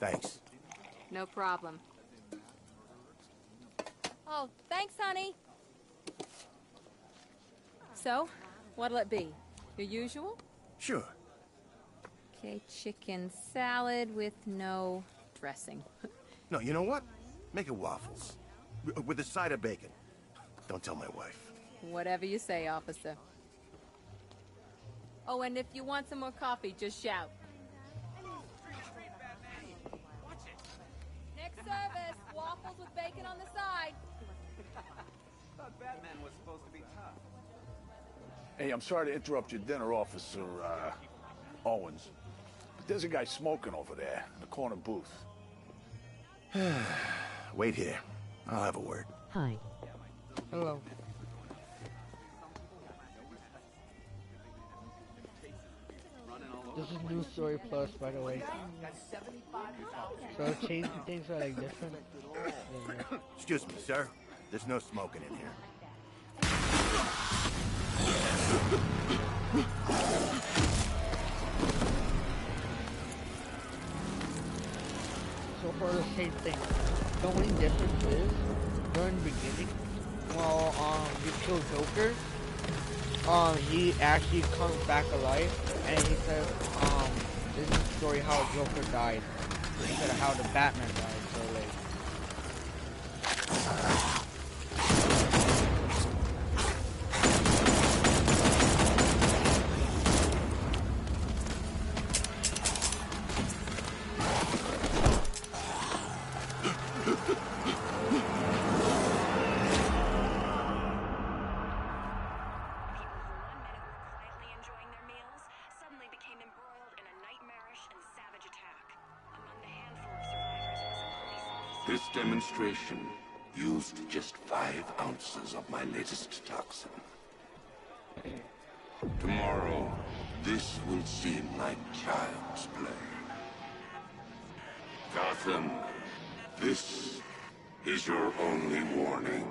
Thanks. No problem. Oh, thanks, honey. So, what'll it be? Your usual? Sure. Okay, chicken salad with no dressing. No, you know what? Make it waffles. With a side of bacon. Don't tell my wife. Whatever you say, officer. Oh, and if you want some more coffee, just shout. Next service, waffles with bacon on the side. Thought Batman was supposed to be tough. Hey, I'm sorry to interrupt your dinner, Officer Owens. But there's a guy smoking over there in the corner booth. Wait here. I'll have a word. Hi. Hello. This is News Story Plus, by the way. So changing things are like different. Excuse me, sir. There's no smoking in here. So far the same thing. The only difference is, during the beginning, while you kill Joker, he actually comes back alive, and he says, this is the story how Joker died, instead of how the Batman died, so like... This demonstration used just 5 ounces of my latest toxin. Tomorrow, this will seem like child's play. Gotham, this is your only warning.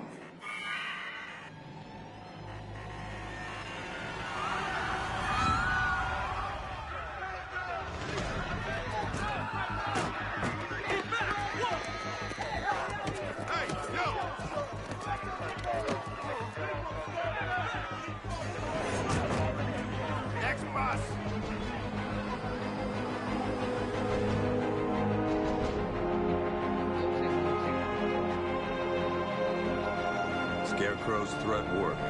Scarecrow's threat worked.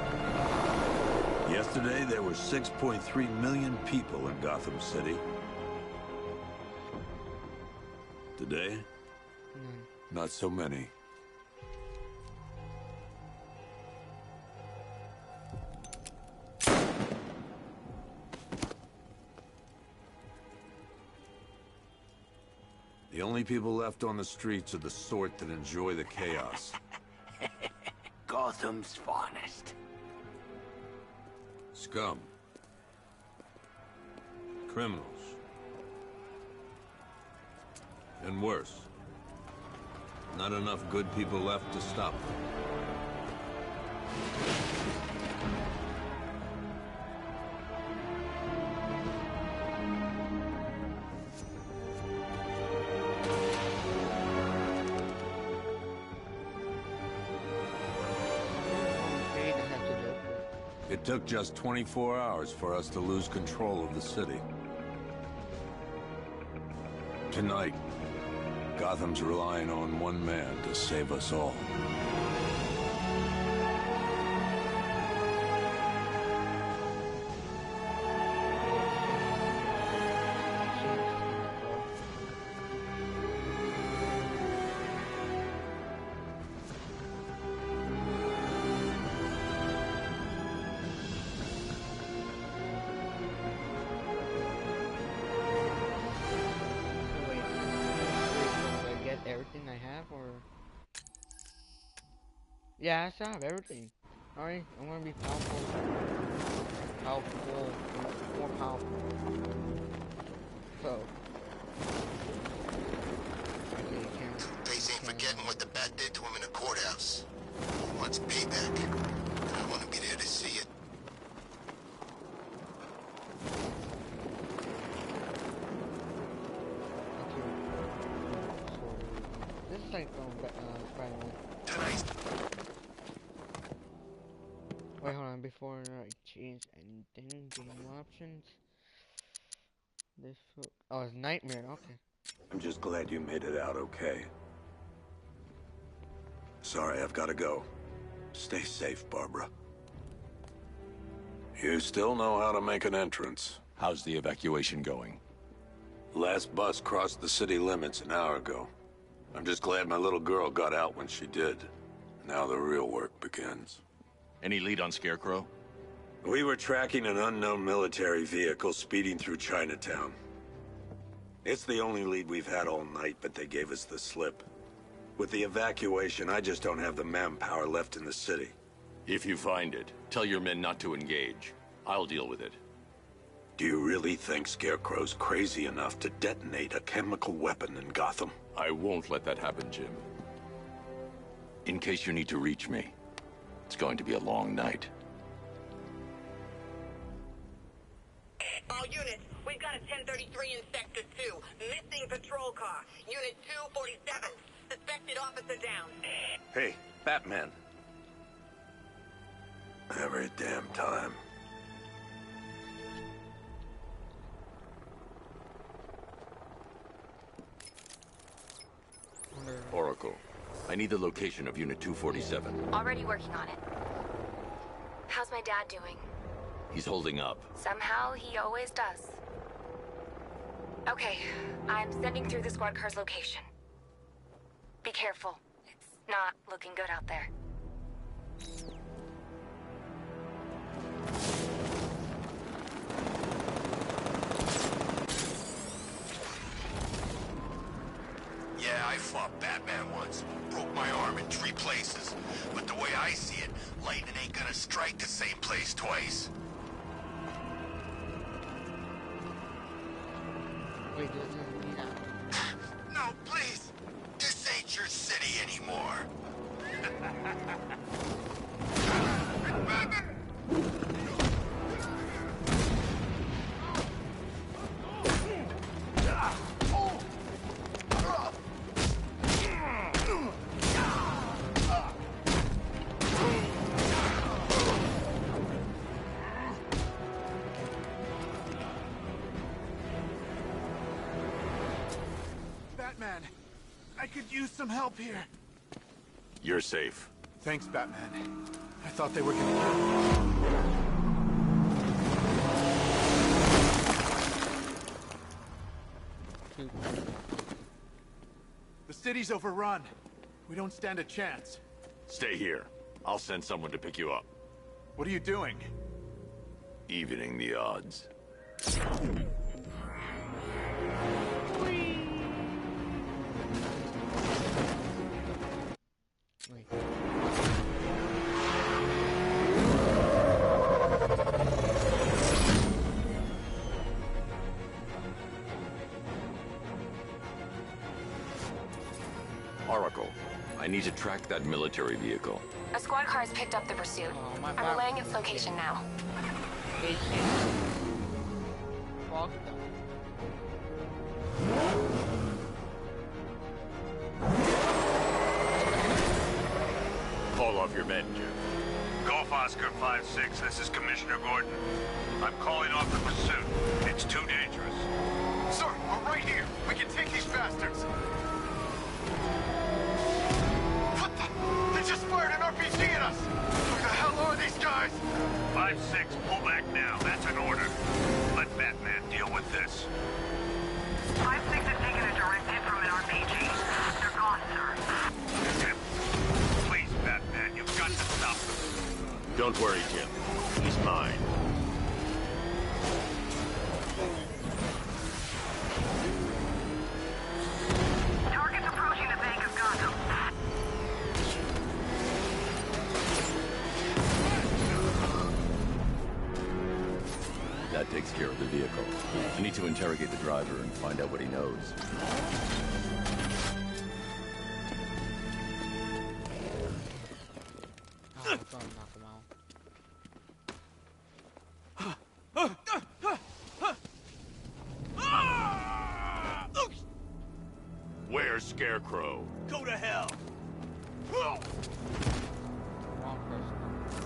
Yesterday, there were 6.3 million people in Gotham City. Today, not so many. The only people left on the streets are the sort that enjoy the chaos. Gotham's finest. Scum. Criminals. And worse. Not enough good people left to stop them. It took just 24 hours for us to lose control of the city. Tonight, Gotham's relying on one man to save us all. Everything I have, or yeah, I still have everything. Alright, I'm gonna be powerful, more powerful. So, Two-Face ain't forgetting what the Bat did to him in the courthouse. He wants payback. I want to be there to see it. like Spider-Man. Tonight's Wait, hold on. Before I change anything, game options. This. Oh, it's Nightmare. Okay. I'm just glad you made it out okay. Sorry, I've got to go. Stay safe, Barbara. You still know how to make an entrance. How's the evacuation going? Last bus crossed the city limits an hour ago. I'm just glad my little girl got out when she did. Now the real work begins. Any lead on Scarecrow? We were tracking an unknown military vehicle speeding through Chinatown. It's the only lead we've had all night, but they gave us the slip. With the evacuation, I just don't have the manpower left in the city. If you find it, tell your men not to engage. I'll deal with it. Do you really think Scarecrow's crazy enough to detonate a chemical weapon in Gotham? I won't let that happen, Jim. In case you need to reach me, it's going to be a long night. All units, we've got a 1033 in Sector 2. Missing patrol car. Unit 247. Suspected officer down. Hey, Batman. Every damn time. Oracle, I need the location of Unit 247. Already working on it. How's my dad doing? He's holding up. Somehow, he always does. Okay, I'm sending through the squad car's location. Be careful. It's not looking good out there. Yeah, I fought Batman once. Broke my arm in 3 places. But the way I see it, lightning ain't gonna strike the same place twice. Wait, doesn't No, please. This ain't your city anymore. Batman, I could use some help here. You're safe. Thanks, Batman. I thought they were gonna kill me. The city's overrun. We don't stand a chance. Stay here. I'll send someone to pick you up. What are you doing? Evening the odds. Wait. Oracle, I need to track that military vehicle. A squad car has picked up the pursuit. Oh, my I'm bad. relaying its location now. Fuck them. Call off your men, Jim. Golf Oscar 5-6, this is Commissioner Gordon. I'm calling off the pursuit. It's too dangerous. Sir, we're right here. We can take these bastards. What the? They just fired an RPG at us. Who the hell are these guys? 5-6, pull back now. That's an order. Let Batman deal with this. 5-6 has taken a direct hit from an RPG. They're gone, sir. Jim, please, Batman, you've got to stop them. Don't worry, Jim. He's mine. Target's approaching the Bank of Gotham. That takes care of the vehicle. I need to interrogate the driver and find out what he knows. Oh, I'm gonna knock him out. Where There's Scarecrow. Go to hell! Wrong person.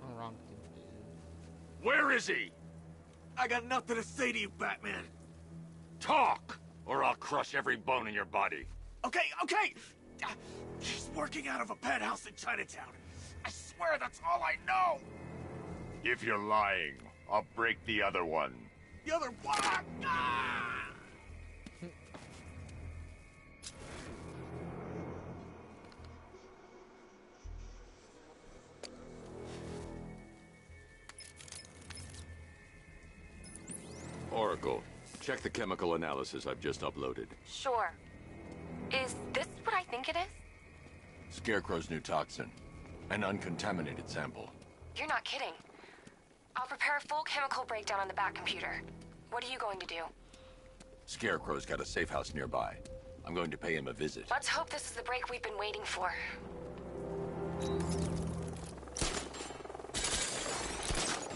I'm wrong thing to do. Where is he? I got nothing to say to you, Batman. Talk, or I'll crush every bone in your body. Okay. He's working out of a penthouse in Chinatown. I swear that's all I know. If you're lying, I'll break the other one. The other one. Ah! Oracle, check the chemical analysis I've just uploaded. Sure. Is this what I think it is? Scarecrow's new toxin. An uncontaminated sample. You're not kidding. I'll prepare a full chemical breakdown on the back computer. What are you going to do? Scarecrow's got a safe house nearby. I'm going to pay him a visit. Let's hope this is the break we've been waiting for.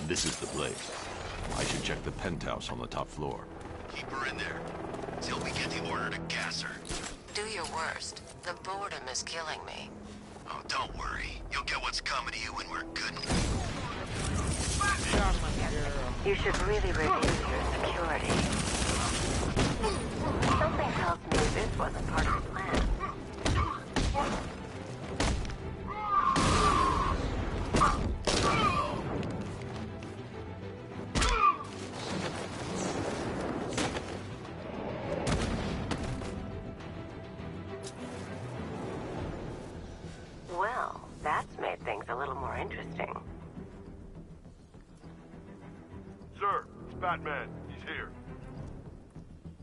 This is the place. I should check the penthouse on the top floor. Keep her in there till we get the order to gas her. Do your worst. The boredom is killing me. Oh, don't worry. You'll get what's coming to you when we're good. You should really review your security. Something tells me this wasn't part of the plan. Well, that's made things a little more interesting. Sir, it's Batman. He's here.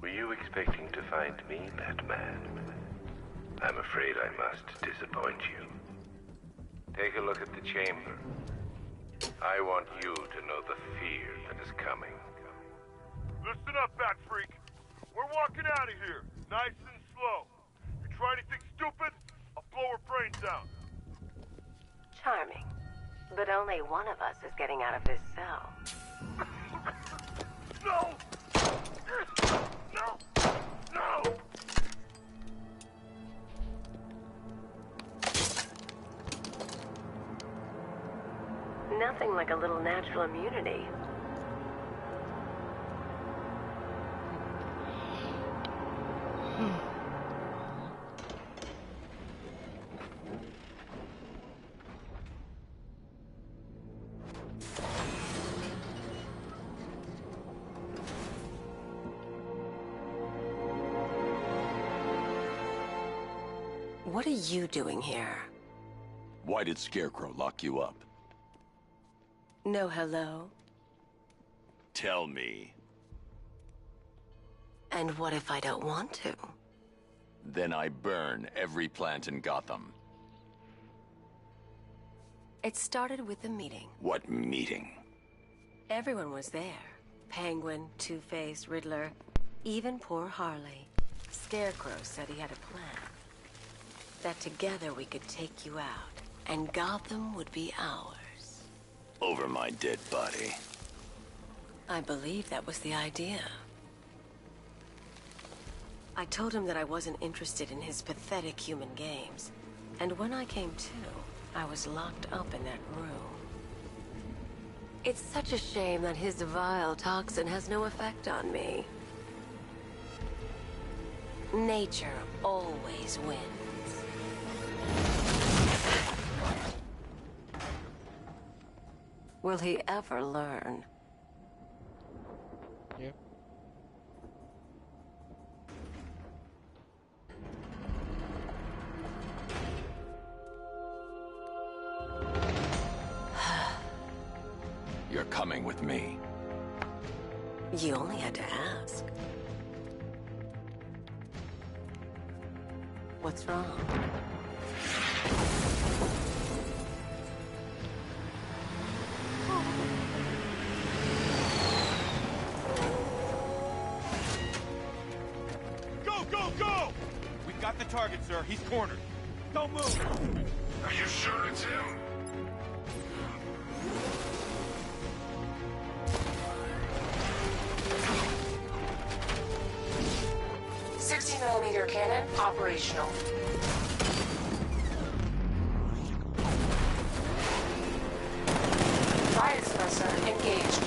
Were you expecting to find me, Batman? I'm afraid I must disappoint you. Take a look at the chamber. I want you to know the fear that is coming. Listen up, Bat Freak. We're walking out of here, nice and slow. You try anything stupid, I'll blow her brains out. Charming. But only one of us is getting out of this cell. No! No! No! Nothing like a little natural immunity. What are you doing here? Why did Scarecrow lock you up? No hello? Tell me. And what if I don't want to? Then I burn every plant in Gotham. It started with a meeting. What meeting? Everyone was there. Penguin, Two-Face, Riddler, even poor Harley. Scarecrow said he had a plan. That together we could take you out, and Gotham would be ours. Over my dead body. I believe that was the idea. I told him that I wasn't interested in his pathetic human games. And when I came to, I was locked up in that room. It's such a shame that his vile toxin has no effect on me. Nature always wins. Will he ever learn? Yep. You're coming with me. You only had to ask. What's wrong? Go! We've got the target, sir. He's cornered. Don't move! Are you sure it's him? 60mm cannon operational. Fire suppressor engaged.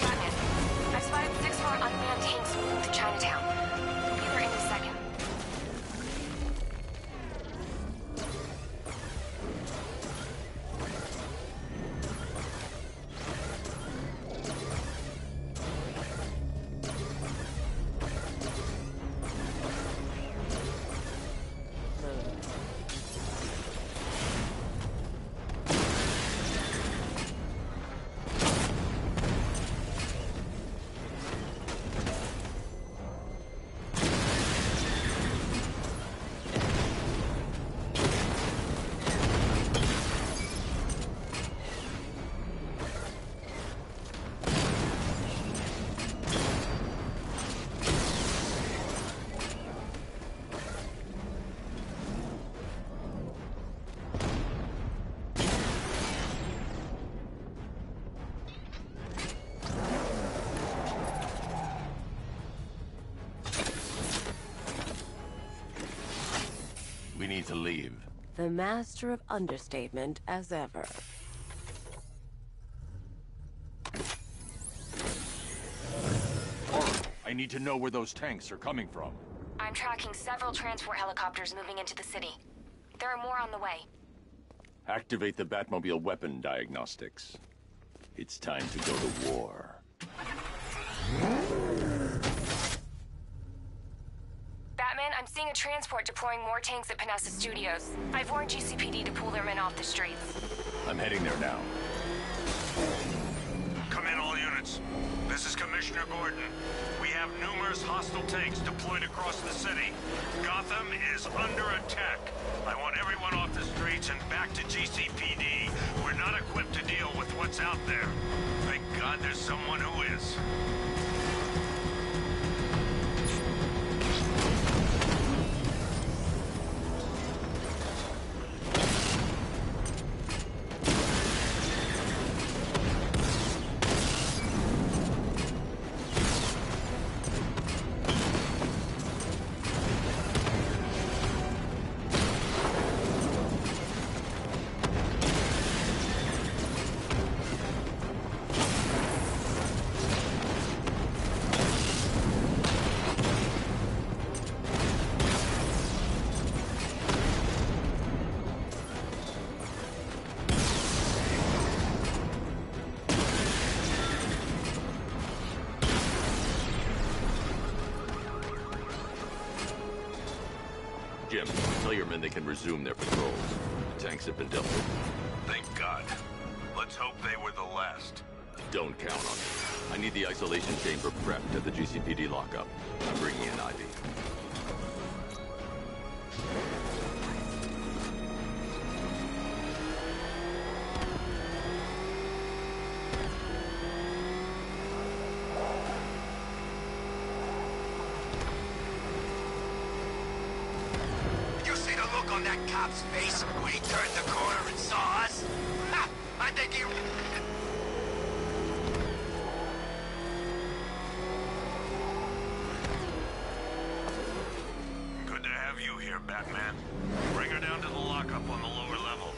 Batman, I've spotted 6 more unmanned tanks moving through Chinatown. We'll be there any second. We need to leave. The master of understatement as ever. I need to know where those tanks are coming from. I'm tracking several transport helicopters moving into the city. There are more on the way. Activate the Batmobile weapon diagnostics. It's time to go to war. Batman, I'm seeing a transport deploying more tanks at Panessa Studios. I've warned GCPD to pull their men off the streets. I'm heading there now. Come in, all units. This is Commissioner Gordon. We have numerous hostile tanks deployed across the city. Gotham is under attack. I want everyone off the streets and back to GCPD. We're not equipped to deal with what's out there. Thank God there's someone who is. Jim, tell your men they can resume their patrols. The tanks have been dealt with. Thank God. Let's hope they were the last. Don't count on me. I need the isolation chamber prepped at the GCPD lockup. I'm bringing in Ivy. You see the look on that cop's face when he turned the corner and saw us? Ha! I think he... Good to have you here, Batman. Bring her down to the lockup on the lower level.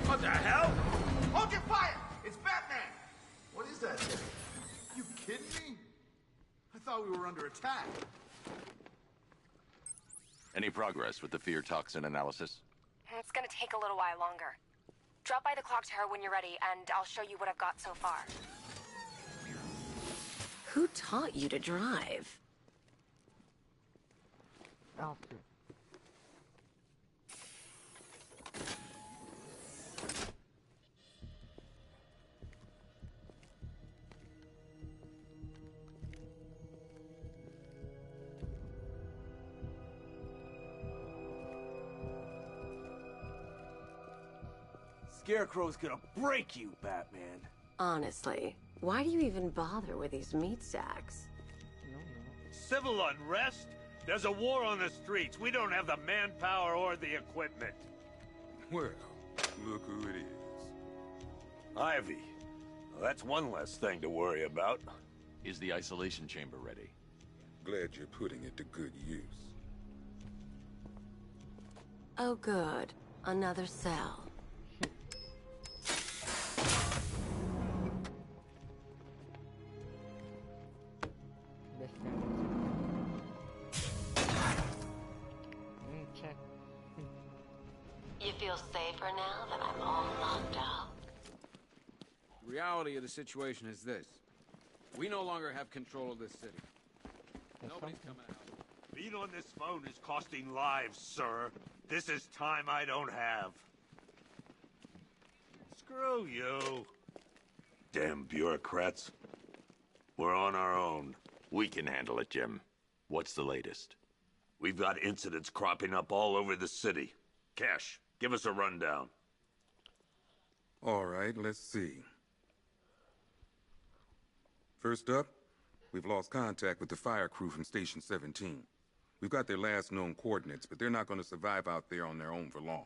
What the hell? Hold your fire! It's Batman! What is that thing? You kidding me? I thought we were under attack. Any progress with the fear toxin analysis? It's gonna take a little while longer. Drop by the clock tower when you're ready, and I'll show you what I've got so far. Who taught you to drive? Alfred. Scarecrow's gonna break you, Batman. Honestly, why do you even bother with these meat sacks? Civil unrest? There's a war on the streets. We don't have the manpower or the equipment. Well, look who it is. Ivy. Well, that's one less thing to worry about. Is the isolation chamber ready? Glad you're putting it to good use. Oh, good. Another cell. Check. You feel safer now that I'm all locked up? The reality of the situation is this. We no longer have control of this city. Nobody's coming out. Being on this phone is costing lives, sir. This is time I don't have. Screw you. Damn bureaucrats. We're on our own. We can handle it, Jim. What's the latest? We've got incidents cropping up all over the city. Cash, give us a rundown. All right, let's see. First up, we've lost contact with the fire crew from Station 17. We've got their last known coordinates, but they're not going to survive out there on their own for long.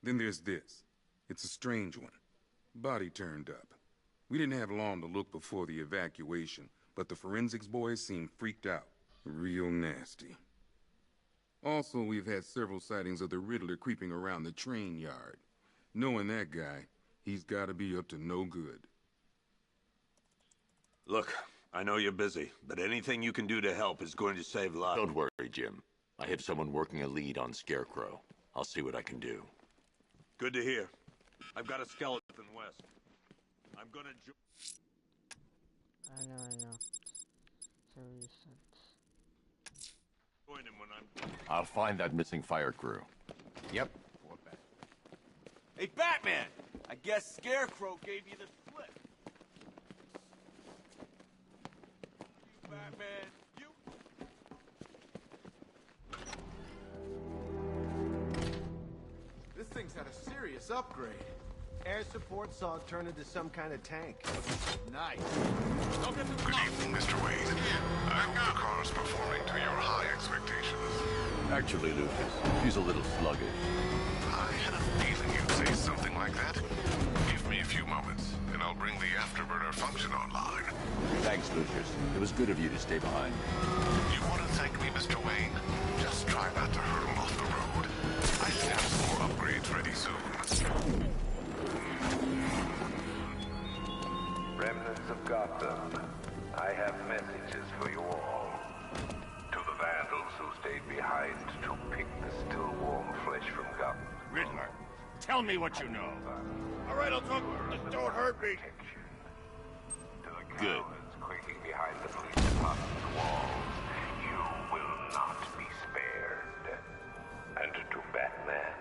Then there's this. It's a strange one. Body turned up. We didn't have long to look before the evacuation, but the forensics boys seemed freaked out. Real nasty. Also, we've had several sightings of the Riddler creeping around the train yard. Knowing that guy, he's got to be up to no good. Look, I know you're busy, but anything you can do to help is going to save lives. Don't worry, Jim. I have someone working a lead on Scarecrow. I'll see what I can do. Good to hear. I've got a skeleton west. I'm gonna I know. join him when I'm... I'll find that missing fire crew. Yep. Hey, Batman! I guess Scarecrow gave you the slip. You, Batman, you... This thing's had a serious upgrade. Air support saw it turn into some kind of tank. Nice. Good evening, Mr. Wayne. I hope the car's performing to your high expectations. Actually, Lucas, she's a little sluggish. I had a feeling you'd say something like that. Give me a few moments, and I'll bring the afterburner function online. Thanks, Lucius. It was good of you to stay behind. You want to thank me, Mr. Wayne? Just try not to hurtle off the road. I should have some more upgrades ready soon. Remnants of Gotham, I have messages for you all. To the vandals who stayed behind to pick the still warm flesh from Gotham. Riddler, tell me what you know. All right, I'll talk. Just don't hurt me. To the Good. cowards quaking behind the police department's walls, you will not be spared. And to Batman,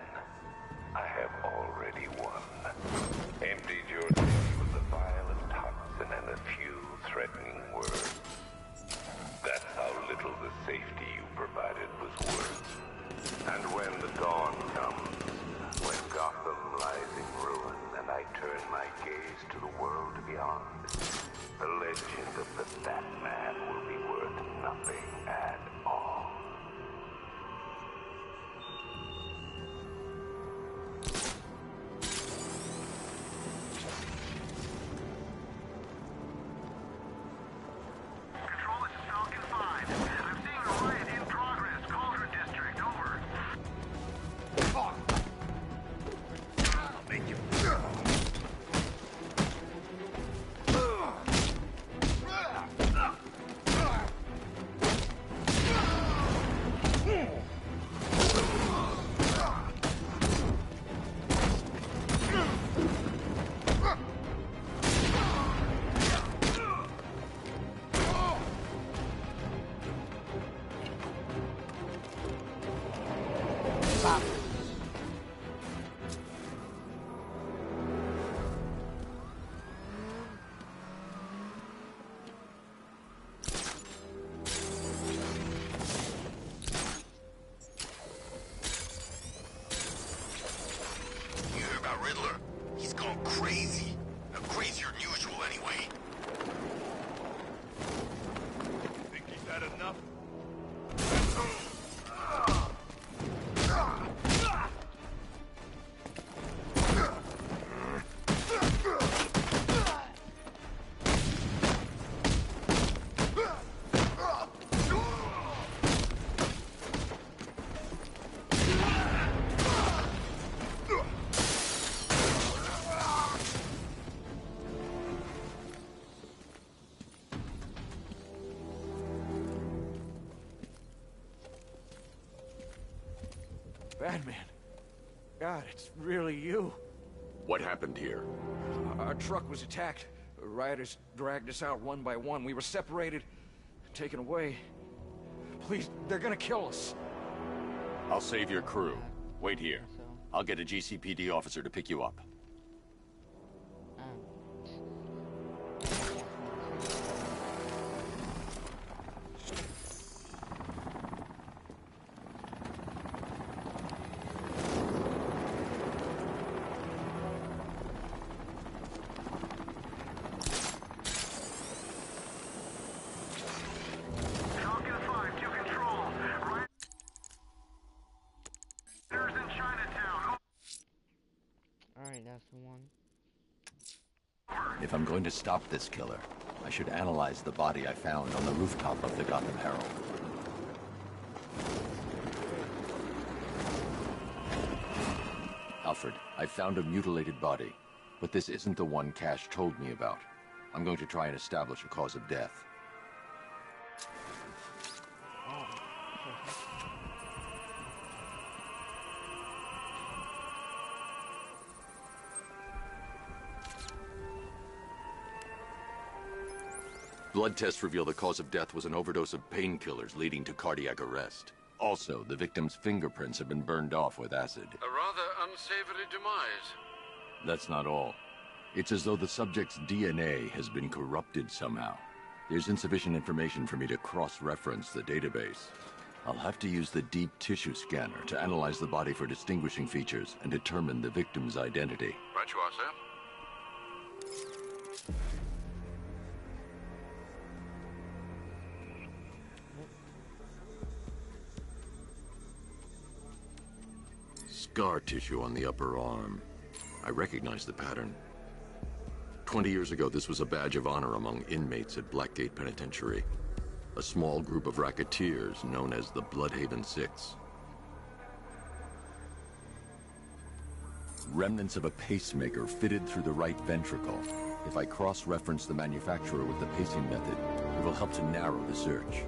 I have already won. Emptied your city with a violent toxin and a few threatening words. That's how little the safety you provided was worth. And when the dawn comes, when Gotham lies in ruin and I turn my gaze to the world beyond, the legend of the Batman will be worth nothing at all. Control, this is Falcon 5. I'm seeing a riot in progress. Cauldron District, over. I'll make you... You hear about Riddler? He's gone crazy. Crazier than usual, anyway. Think he's had Batman. God, it's really you. What happened here? Our truck was attacked. Rioters dragged us out one by one. We were separated, taken away. Please, they're gonna kill us. I'll save your crew. Wait here. I'll get a GCPD officer to pick you up. Alright, that's the one. If I'm going to stop this killer, I should analyze the body I found on the rooftop of the Gotham Herald. Alfred, I found a mutilated body, but this isn't the one Cash told me about. I'm going to try and establish a cause of death. Blood tests reveal the cause of death was an overdose of painkillers leading to cardiac arrest. Also, the victim's fingerprints have been burned off with acid. A rather unsavory demise. That's not all. It's as though the subject's DNA has been corrupted somehow. There's insufficient information for me to cross-reference the database. I'll have to use the deep tissue scanner to analyze the body for distinguishing features and determine the victim's identity. Right you are, sir. Scar tissue on the upper arm. I recognize the pattern. 20 years ago, this was a badge of honor among inmates at Blackgate Penitentiary. A small group of racketeers known as the Bloodhaven Six. Remnants of a pacemaker fitted through the right ventricle. If I cross-reference the manufacturer with the pacing method, it will help to narrow the search.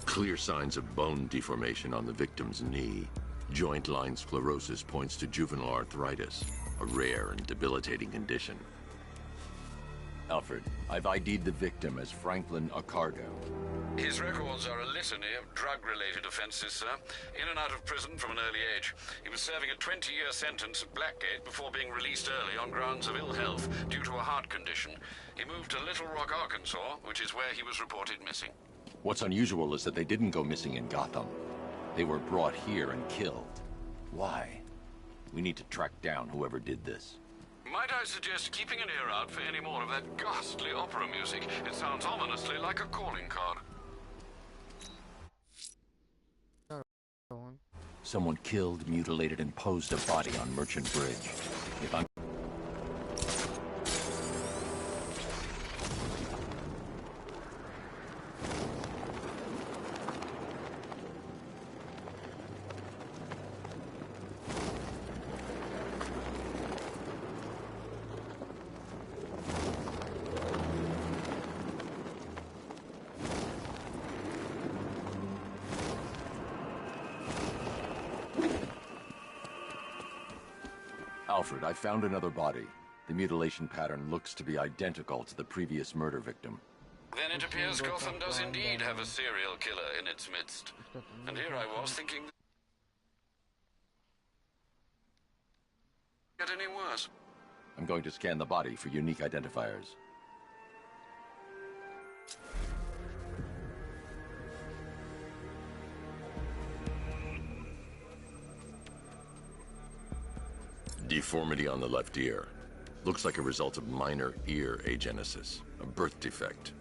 Clear signs of bone deformation on the victim's knee. Joint line sclerosis points to juvenile arthritis, a rare and debilitating condition. Alfred, I've ID'd the victim as Franklin Accardo. His records are a litany of drug-related offenses, sir. In and out of prison from an early age. He was serving a 20-year sentence at Blackgate before being released early on grounds of ill health due to a heart condition. He moved to Little Rock, Arkansas, which is where he was reported missing. What's unusual is that they didn't go missing in Gotham. They were brought here and killed. Why? We need to track down whoever did this. Might I suggest keeping an ear out for any more of that ghastly opera music? It sounds ominously like a calling card. Someone killed, mutilated, and posed a body on Merchant Bridge. If I'm... Alfred, I found another body. The mutilation pattern looks to be identical to the previous murder victim. Then it appears Gotham does indeed have a serial killer in its midst. And here I was thinking... get any worse. I'm going to scan the body for unique identifiers. Deformity on the left ear. Looks like a result of minor ear agenesis, a birth defect.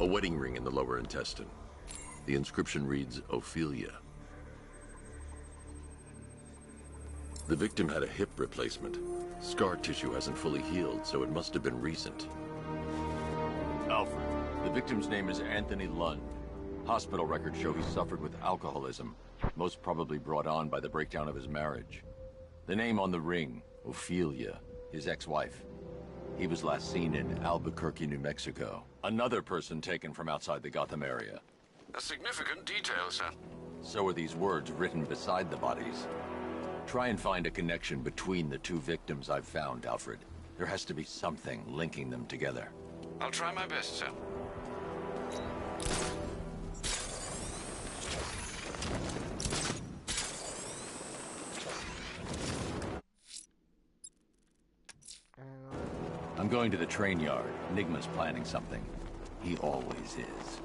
A wedding ring in the lower intestine. The inscription reads, Ophelia. The victim had a hip replacement. Scar tissue hasn't fully healed, so it must have been recent. Alfred, the victim's name is Anthony Lund. Hospital records show he suffered with alcoholism, most probably brought on by the breakdown of his marriage. The name on the ring, Ophelia, his ex-wife. He was last seen in Albuquerque, New Mexico. Another person taken from outside the Gotham area. A significant detail, sir. So are these words written beside the bodies. Try and find a connection between the two victims I've found, Alfred. There has to be something linking them together. I'll try my best, sir. I'm going to the train yard. Enigma's planning something. He always is.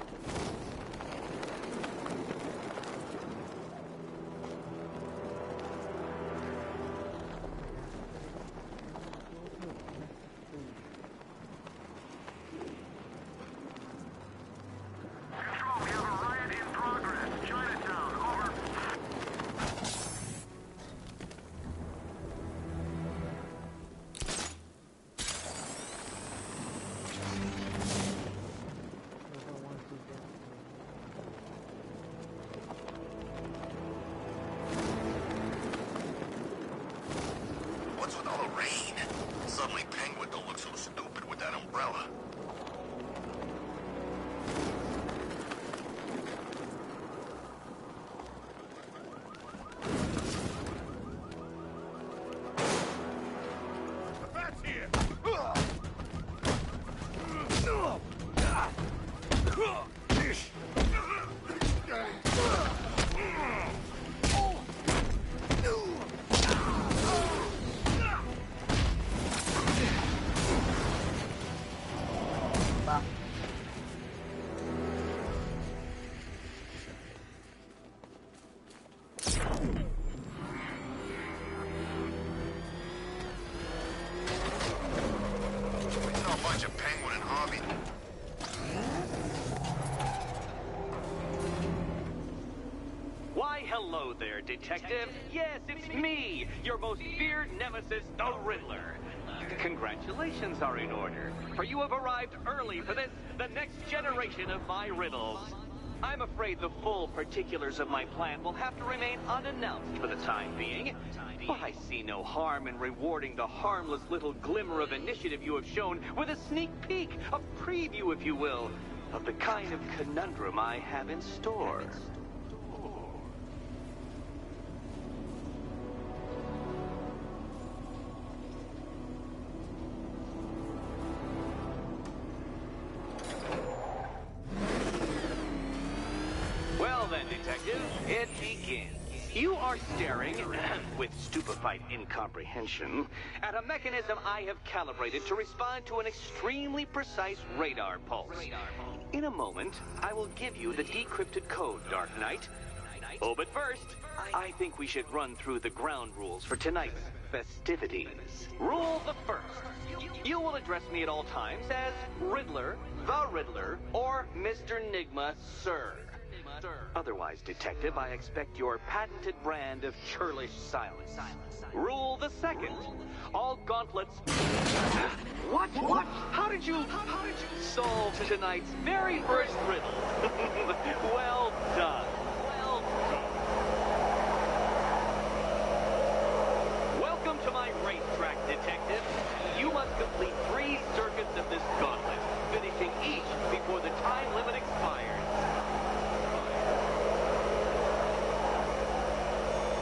What's with all the rain? Suddenly Penguin don't look so stupid with that umbrella. The bat's here! Why, hello there, Detective. Yes, it's me, your most feared nemesis, the Riddler. Congratulations are in order, for you have arrived early for this, the next generation of my riddles. I'm afraid the full particulars of my plan will have to remain unannounced for the time being, but I see no harm in rewarding the harmless little glimmer of initiative you have shown with a sneak peek, a preview, if you will, of the kind of conundrum I have in store. Well then, Detective, it begins. You are staring, with stupefied incomprehension, at a mechanism I have calibrated to respond to an extremely precise radar pulse. In a moment, I will give you the decrypted code, Dark Knight. Oh, but first, I think we should run through the ground rules for tonight's festivities. Rule the first. You will address me at all times as Riddler, the Riddler, or Mr. Nigma, sir. Otherwise, Detective, I expect your patented brand of churlish silence. Rule the second. All gauntlets... What? How did you solve tonight's very first riddle? Well done. Welcome to my racetrack, Detective. You must complete 3 circuits of this gauntlet, finishing each before the time limit expires.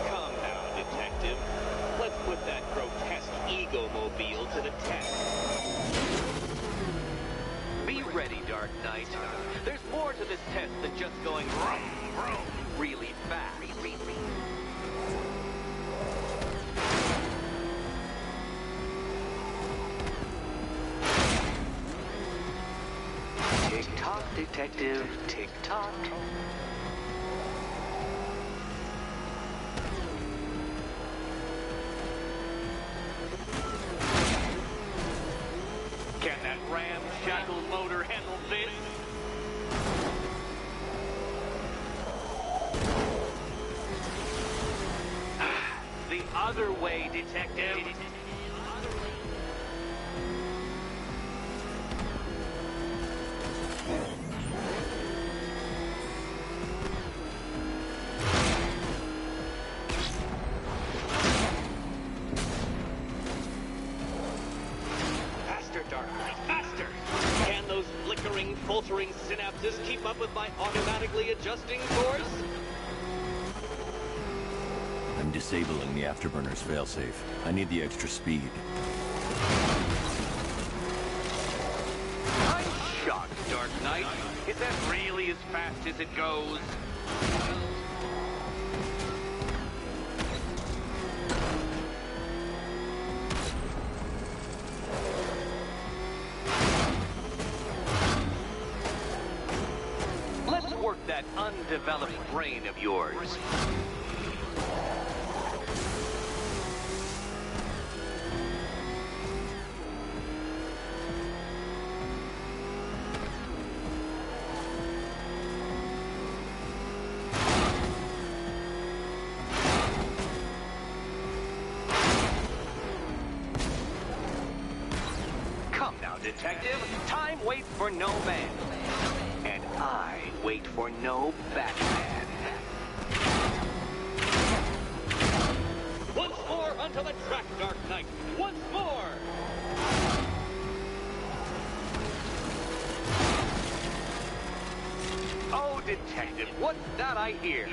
Come now, Detective. Let's put that grotesque ego-mobile to the test. Be ready, Dark Knight. There's more to this test than just going vroom, vroom, really fast. Tick-tock, Detective, tick-tock. Can that ramshackle motor handle this? other way, Detective. Faster, Dark Knight, faster! Can those flickering, faltering synapses keep up with my automatically adjusting course? I'm disabling the afterburner's failsafe. I need the extra speed. I'm shocked, Dark Knight. Is that really as fast as it goes? Let's work that undeveloped brain of yours. Come now, Detective. Time waits for no man. And I wait for no Batman. Once more onto the track, Dark Knight. Once more! Oh, Detective, what's that I hear?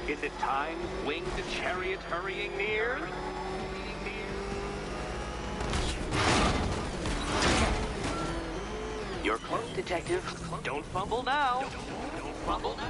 Is it time's winged chariot hurrying near? You're close, Detective. Don't fumble now. Don't fumble now.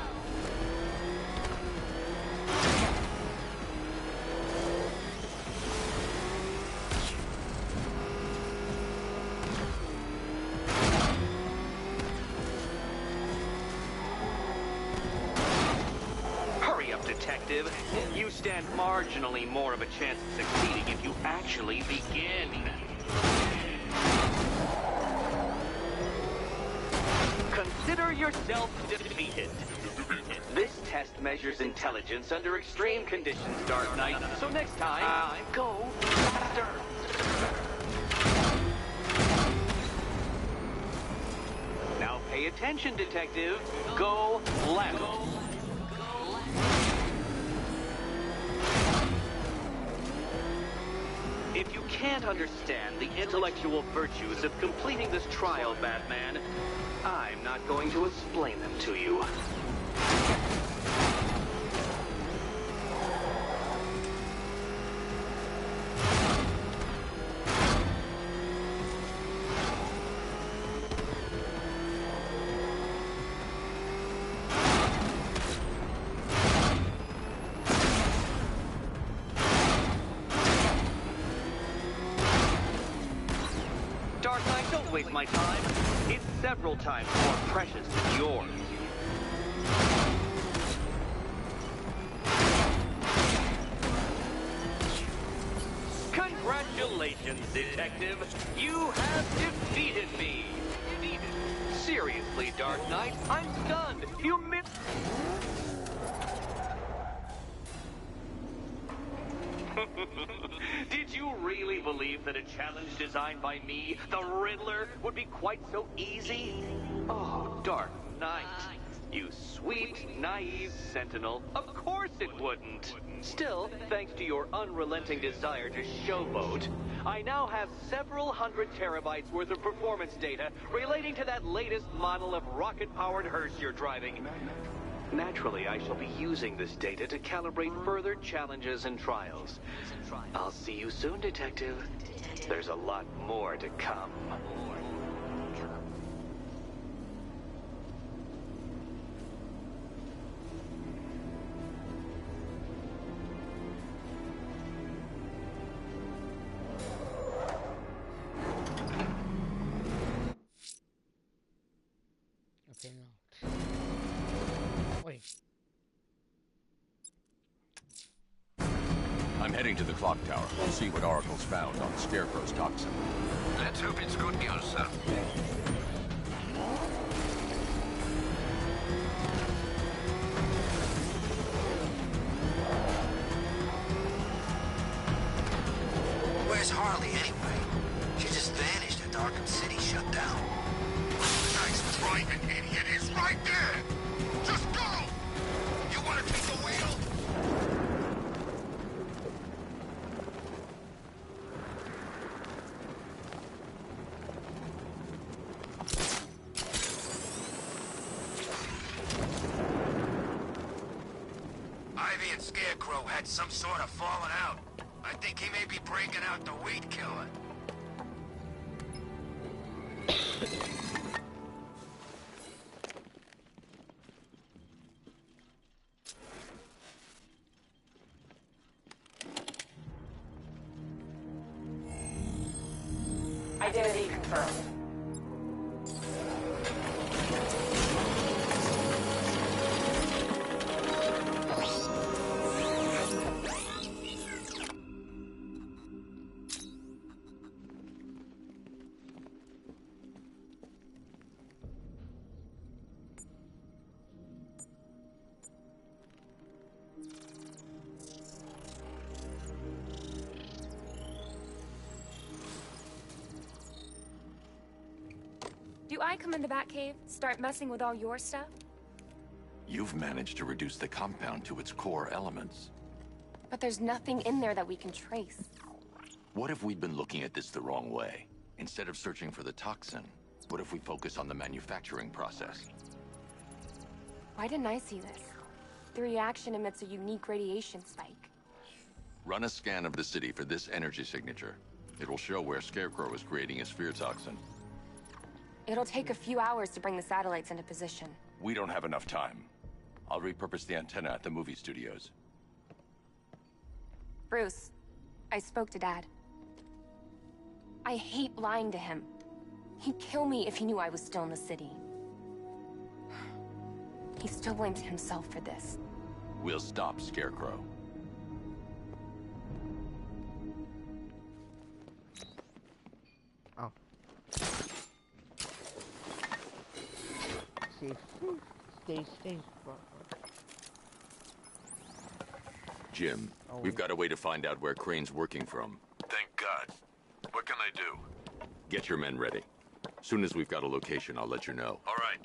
Hurry up, Detective. You stand marginally more of a chance of succeeding if you actually begin. Consider yourself defeated. This test measures intelligence under extreme conditions, Dark Knight. So next time, go faster. Now pay attention, Detective. Go left. If you can't understand the intellectual virtues of completing this trial, Batman, I'm not going to explain them to you. Dark Knight, don't waste my time. It's several times more precious than yours. Congratulations, Detective. You have defeated me. Seriously, Dark Knight, I'm stunned. You missed... Did you really believe that a challenge designed by me, the Riddler, would be quite so easy? Oh, Dark Knight. You sweet, naive sentinel. Of course it wouldn't. Still, thanks to your unrelenting desire to showboat, I now have several hundred terabytes worth of performance data relating to that latest model of rocket-powered hearse you're driving. Naturally, I shall be using this data to calibrate further challenges and trials. I'll see you soon, Detective. There's a lot more to come. Okay, no. Wait. I'm heading to the clock tower. We'll see what Oracle's found on Scarecrow's toxin. Let's hope it's good news, sir. Arkham City shut down. Nice driving, idiot. It's right there. Just go. You want to take the wheel? Ivy and Scarecrow had some sort of falling out. I think he may be breaking out the weed killer. Identity confirmed. Do I come in the Batcave, start messing with all your stuff? You've managed to reduce the compound to its core elements. But there's nothing in there that we can trace. What if we'd been looking at this the wrong way? Instead of searching for the toxin, what if we focus on the manufacturing process? Why didn't I see this? The reaction emits a unique radiation spike. Run a scan of the city for this energy signature. It will show where Scarecrow is creating his fear toxin. It'll take a few hours to bring the satellites into position. We don't have enough time. I'll repurpose the antenna at the movie studios. Bruce, I spoke to Dad. I hate lying to him. He'd kill me if he knew I was still in the city. He still blames himself for this. We'll stop Scarecrow. Oh. Stay safe, bro. Jim, we've got a way to find out where Crane's working from. Thank God. What can I do? Get your men ready. Soon as we've got a location, I'll let you know. All right.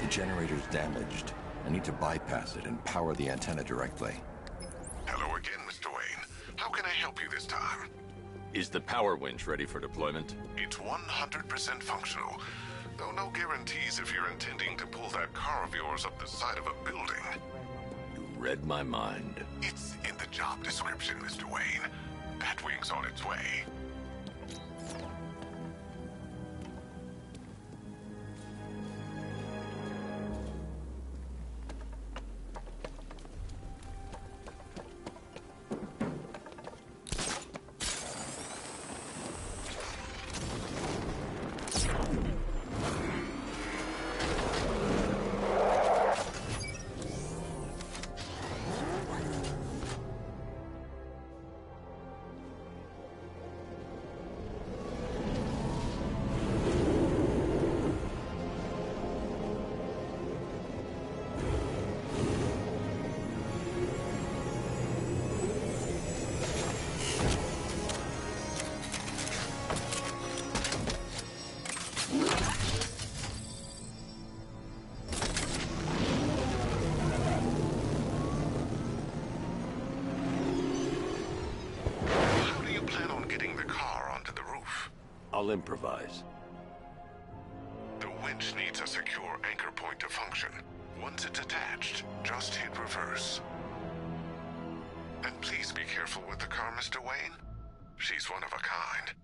The generator's damaged. I need to bypass it and power the antenna directly. Hello again, Mr. Wayne. How can I help you this time? Is the power winch ready for deployment? It's 100% functional. Though no guarantees if you're intending to pull that car of yours up the side of a building. You read my mind. It's in the job description, Mr. Wayne. Batwing's on its way. I'll improvise. The winch needs a secure anchor point to function. Once it's attached, just hit reverse. And please be careful with the car, Mr. Wayne. She's one of a kind.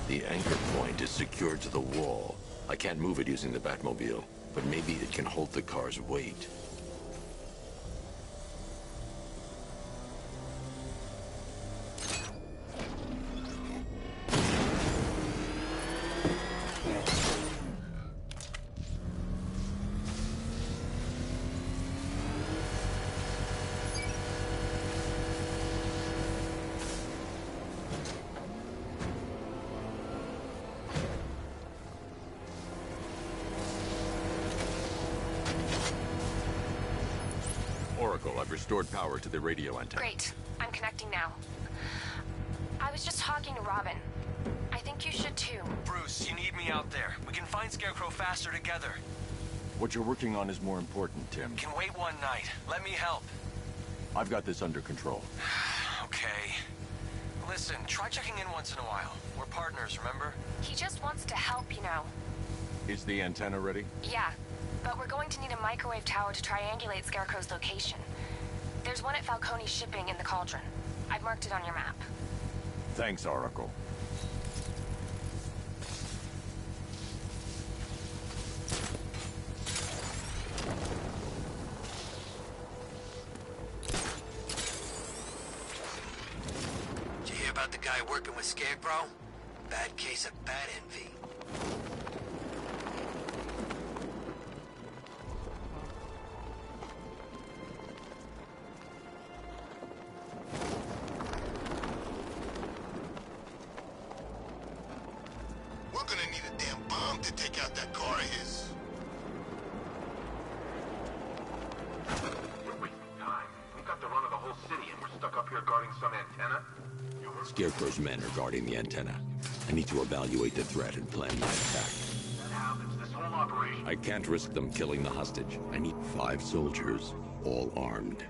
The anchor point is secured to the wall. I can't move it using the Batmobile, but maybe it can hold the car's weight. Oracle, I've restored power to the radio antenna. Great. I'm connecting now. I was just talking to Robin. I think you should too. Bruce, you need me out there. We can find Scarecrow faster together. What you're working on is more important, Tim. Can wait one night. Let me help. I've got this under control. Okay. Listen, try checking in once in a while. We're partners, remember? He just wants to help, you know. Is the antenna ready? Yeah, but we're going to need a microwave tower to triangulate Scarecrow's location. There's one at Falcone's shipping in the Cauldron. I've marked it on your map. Thanks, Oracle. Did you hear about the guy working with Scarecrow? Bad case of bat envy. We're gonna need a damn bomb to take out that car of his. We're wasting time. We've got the run of the whole city and we're stuck up here guarding some antenna. Scarecrow's men are guarding the antenna. I need to evaluate the threat and plan my attack. That happens. This whole operation. I can't risk them killing the hostage. I need 5 soldiers, all armed.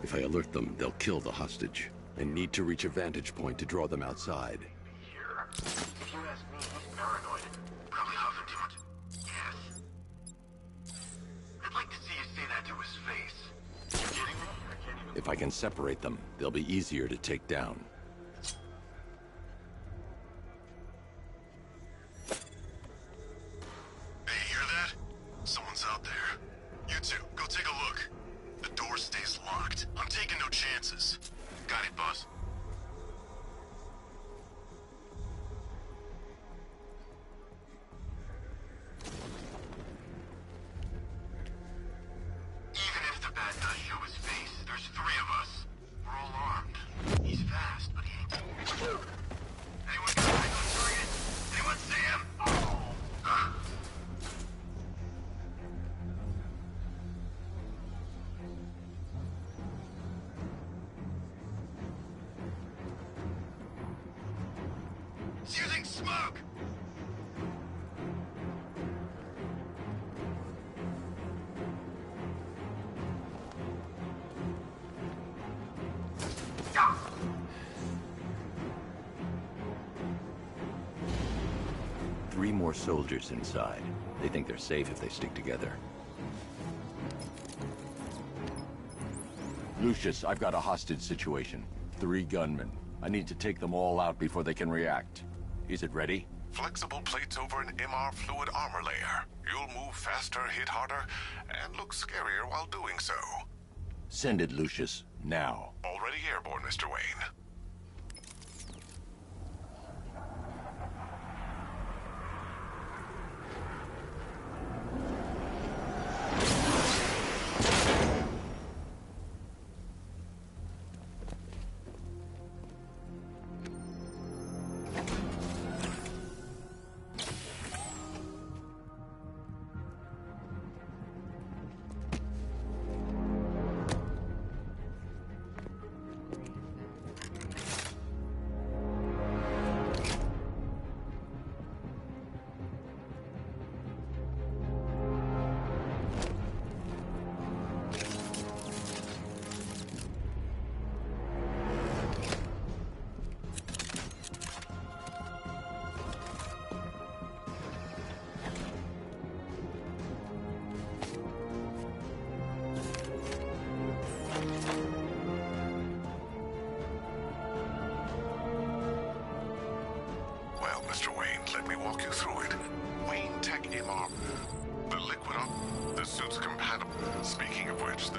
If I alert them, they'll kill the hostage. I need to reach a vantage point to draw them outside. Here. If you ask me, he's paranoid. Probably huffing too much gas. I'd like to see you say that to his face. You kidding me? I can't even... If I can separate them, they'll be easier to take down. take a look. The door stays locked. I'm taking no chances. Got it, boss. Even if the bad guy show his face, there's 3 of us. We're all armed. He's fast, but he ain't... Anyone got eyes on target? Anyone see him? Huh? He's using smoke! Three more soldiers inside. They think they're safe if they stick together. Lucius, I've got a hostage situation. 3 gunmen. I need to take them all out before they can react. Is it ready? Flexible plates over an MR fluid armor layer. You'll move faster, hit harder, and look scarier while doing so. Send it, Lucius. Now. Already airborne, Mr. Wayne. Well, Mr. Wayne, let me walk you through it. Wayne Tech MR. The liquid on the suit's compatible. Speaking of which,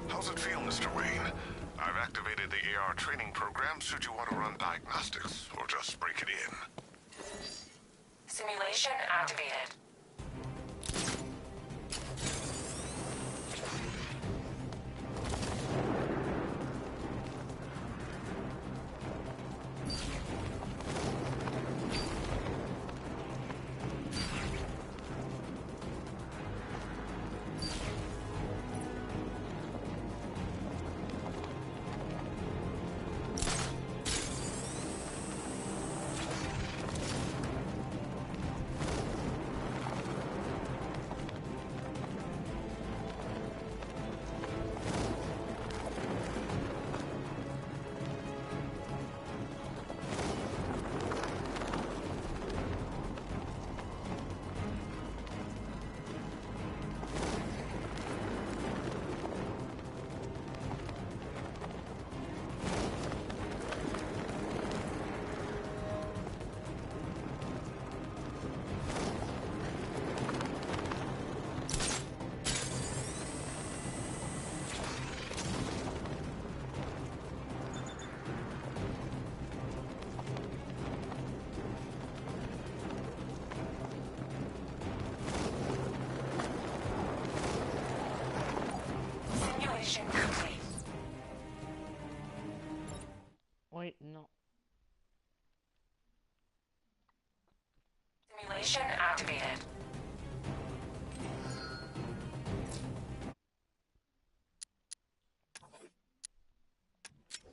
how's it feel, Mr. Wayne? I've activated the AR training program should you want to run diagnostics, or just break it in. Simulation activated. Wait, no. Simulation activated.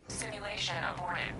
Simulation aborted.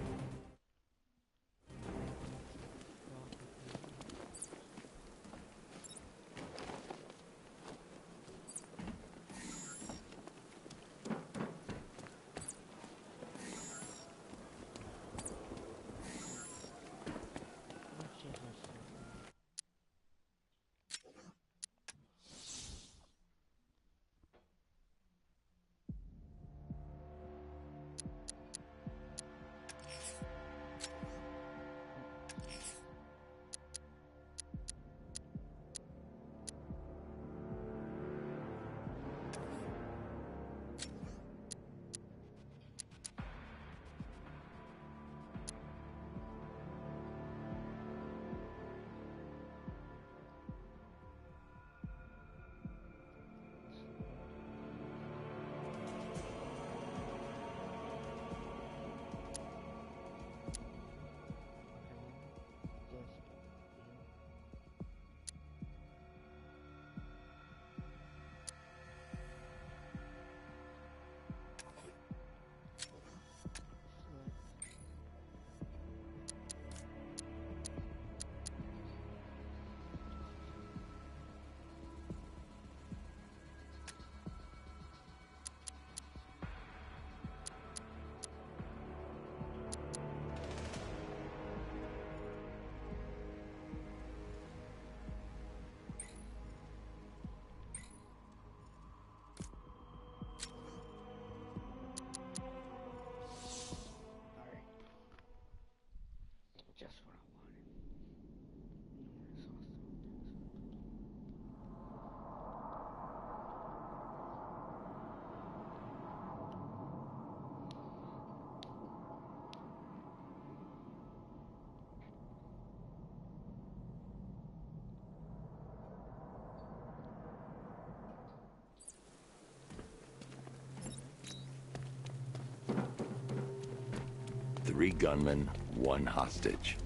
3 gunmen, 1 hostage.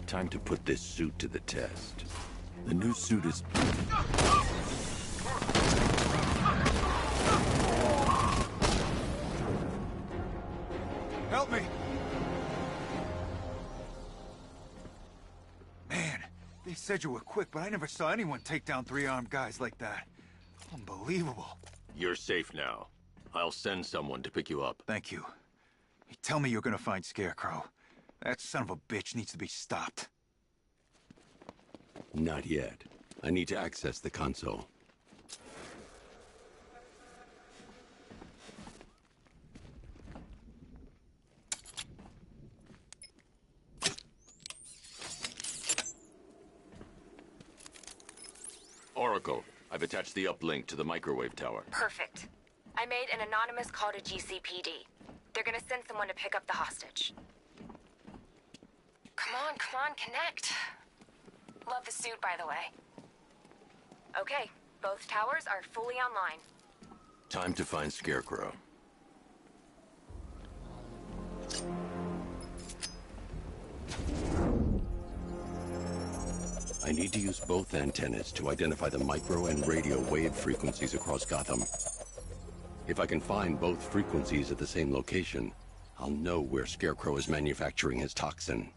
Time to put this suit to the test. The new suit is... Help me! Man, they said you were quick, but I never saw anyone take down 3 armed guys like that. Unbelievable. You're safe now. I'll send someone to pick you up. Thank you. Hey, tell me you're gonna find Scarecrow. That son of a bitch needs to be stopped. Not yet. I need to access the console. Oracle, I've attached the uplink to the microwave tower. Perfect. I made an anonymous call to GCPD. They're gonna send someone to pick up the hostage. Come on, connect. Love the suit, by the way. Okay, both towers are fully online. Time to find Scarecrow. I need to use both antennas to identify the micro and radio wave frequencies across Gotham. If I can find both frequencies at the same location, I'll know where Scarecrow is manufacturing his toxin.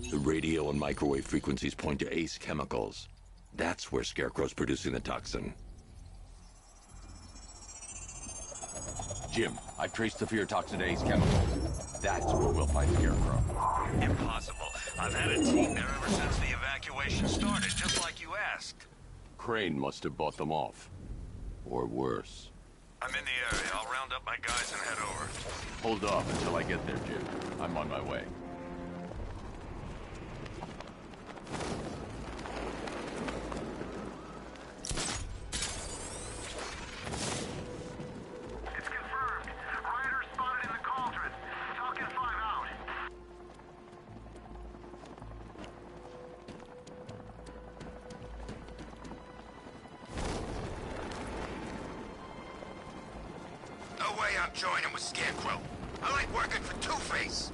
The radio and microwave frequencies point to Ace Chemicals. That's where Scarecrow's producing the toxin. Jim, I've traced the fear toxin to Ace Chemicals. That's where we'll find Scarecrow. Impossible. I've had a team there ever since the evacuation started, just like you asked. Crane must have bought them off. Or worse. I'm in the area. I'll round up my guys and head over. Hold off until I get there, Jim. I'm on my way. It's confirmed. Rioters spotted in the cauldron. Falcon 5 out. No way I'm joining with Scarecrow. I like working for Two-Face.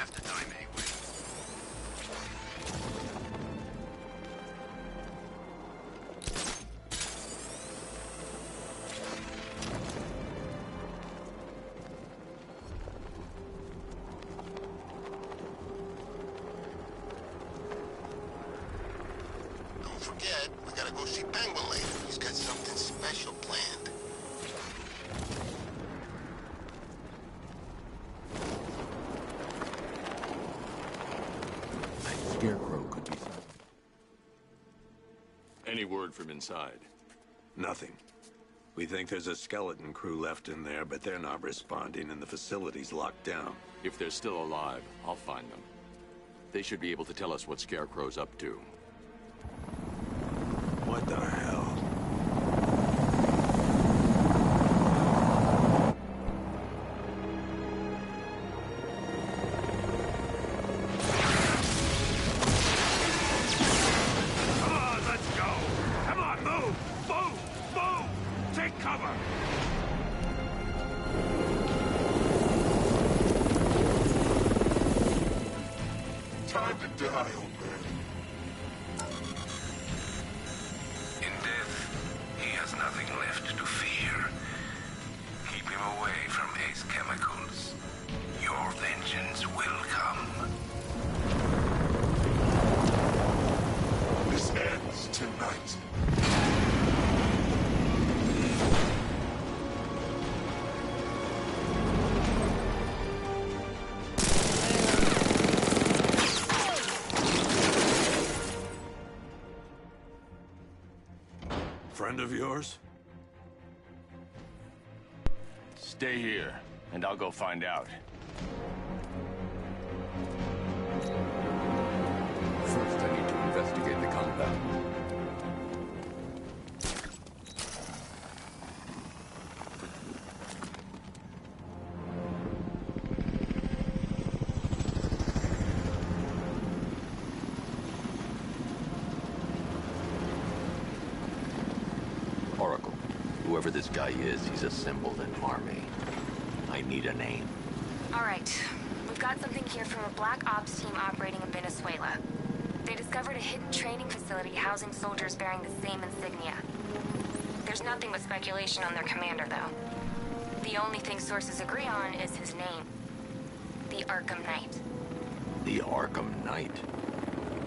After time, anyway. Don't forget, we gotta go see Penguin later. He's got something special planned. Scarecrow could be... Any word from inside? Nothing. We think there's a skeleton crew left in there, but they're not responding and the facility's locked down. If they're still alive, I'll find them. They should be able to tell us what Scarecrow's up to. What the hell? Come on, let's go! Come on, move! Move! Move! Take cover! Time to die, old man. In death, he has nothing left to fear. Keep him away from Ace Chemicals. Your vengeance will come. This ends tonight. Friend of yours? Stay here. and I'll go find out. First, I need to investigate the compound. Oracle, whoever this guy is, he's assembled an army. I need a name. All right. We've got something here from a Black Ops team operating in Venezuela. They discovered a hidden training facility housing soldiers bearing the same insignia. There's nothing but speculation on their commander, though. The only thing sources agree on is his name. The Arkham Knight. The Arkham Knight?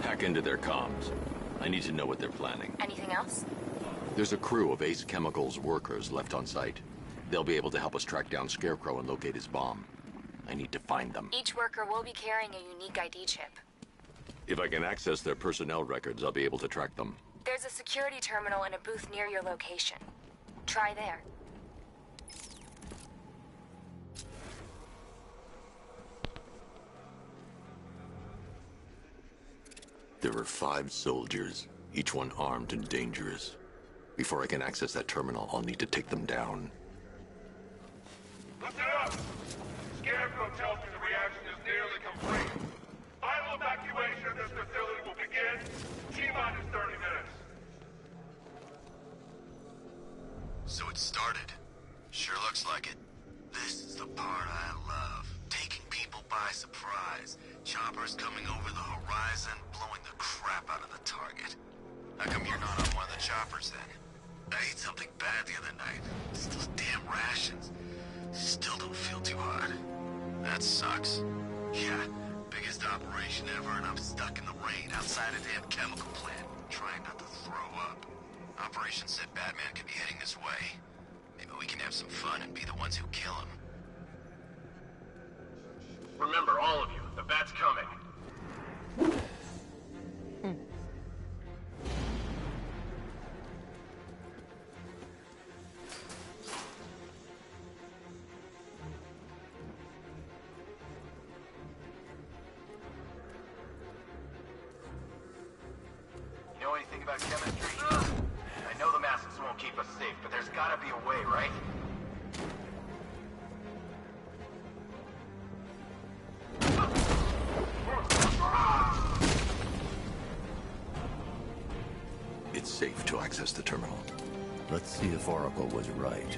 Hack into their comms. I need to know what they're planning. Anything else? There's a crew of Ace Chemicals workers left on site. They'll be able to help us track down Scarecrow and locate his bomb. I need to find them. Each worker will be carrying a unique ID chip. If I can access their personnel records, I'll be able to track them. There's a security terminal in a booth near your location. Try there. There are 5 soldiers, each one armed and dangerous. Before I can access that terminal, I'll need to take them down. Listen up! Scarecrow tells me the reaction is nearly complete. Final evacuation of this facility will begin T-minus 30 minutes. So it started. Sure looks like it. This is the part I love. Taking people by surprise. Choppers coming over the horizon, blowing the crap out of the target. How come you're not on one of the choppers then? I ate something bad the other night. It's those damn rations. Still don't feel too hot. That sucks. Yeah, biggest operation ever, and I'm stuck in the rain outside a damn chemical plant, trying not to throw up. Operation said Batman could be heading this way. Maybe we can have some fun and be the ones who kill him. Remember, all of you, the Bat's coming. You know anything about chemistry? I know the masks won't keep us safe, but there's gotta be a way, right? It's safe to access the terminal. Let's see if Oracle was right.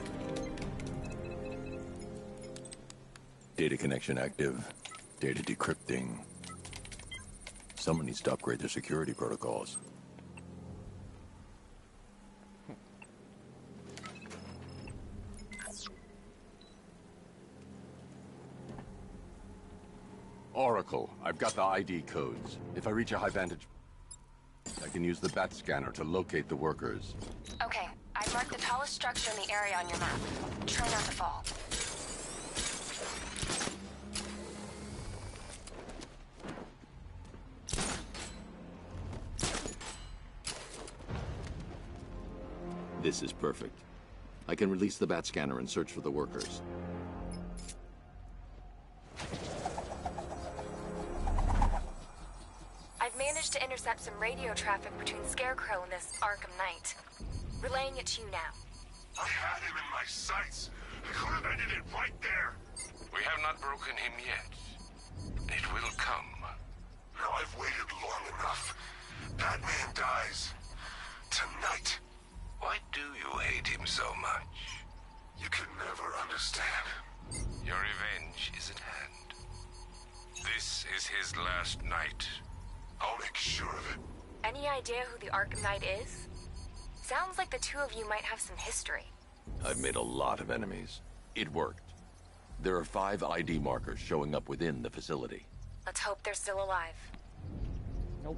Data connection active. Data decrypting. Someone needs to upgrade their security protocols. Oracle, I've got the ID codes. If I reach a high vantage, I can use the bat scanner to locate the workers. Okay, I've marked the tallest structure in the area on your map. Try not to fall. This is perfect. I can release the bat scanner and search for the workers. I've managed to intercept some radio traffic between Scarecrow and this Arkham Knight. Relaying it to you now. I had him in my sights. I could have ended it right there. We have not broken him yet. It will come. Now I've waited long enough. Batman dies. Tonight. Why do you hate him so much? You can never understand. Your revenge is at hand. This is his last night. I'll make sure of it. Any idea who the Arkham Knight is? Sounds like the two of you might have some history. I've made a lot of enemies. It worked. There are 5 ID markers showing up within the facility. Let's hope they're still alive. Nope.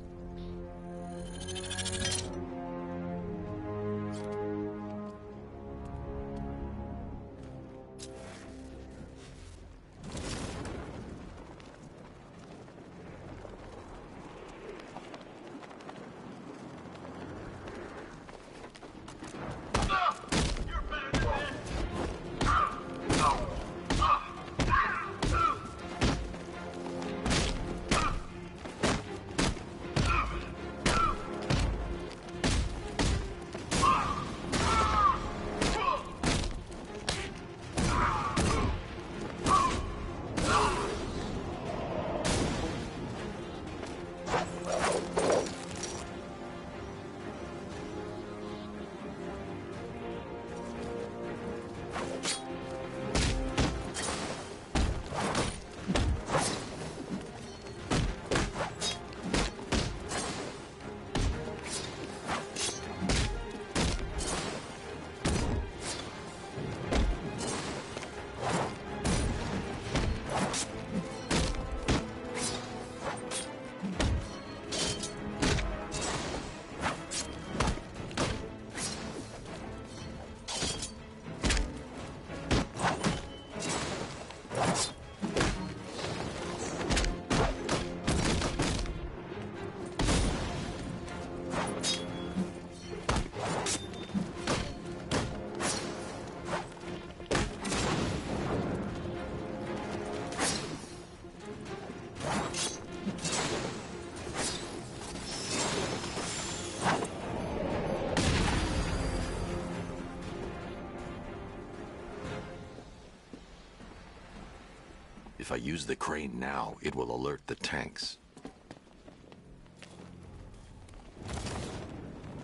I use the crane now, it will alert the tanks.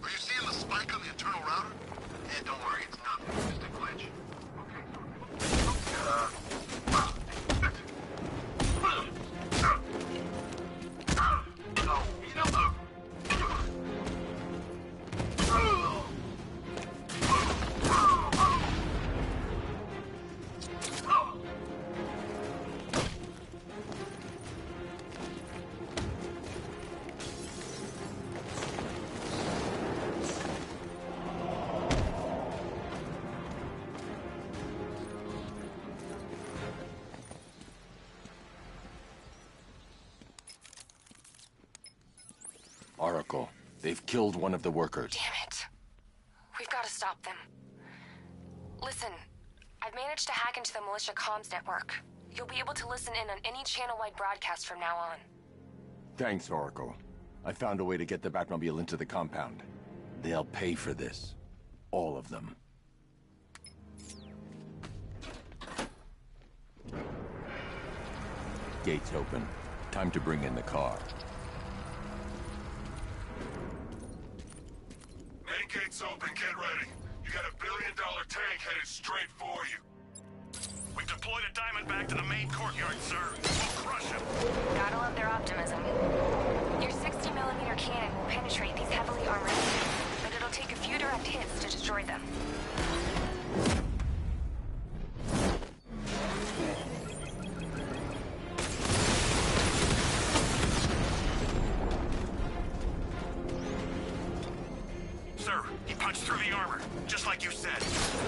Are you seeing the spike on the internal router? Yeah, don't worry, it's nothing. It's just a glitch. Oracle, they've killed one of the workers. Damn it. We've got to stop them. Listen, I've managed to hack into the militia comms network. You'll be able to listen in on any channel-wide broadcast from now on. Thanks, Oracle. I found a way to get the Batmobile into the compound. They'll pay for this. All of them. Gates open. Time to bring in the car. Main gate's open, get ready. You got $1 billion tank headed straight for you. We've deployed a Diamondback to the main courtyard, sir. We'll crush him. Gotta love their optimism. Your 60mm cannon will penetrate these heavily armored units, but it'll take a few direct hits to destroy them. Sir, he punched through the armor, just like you said.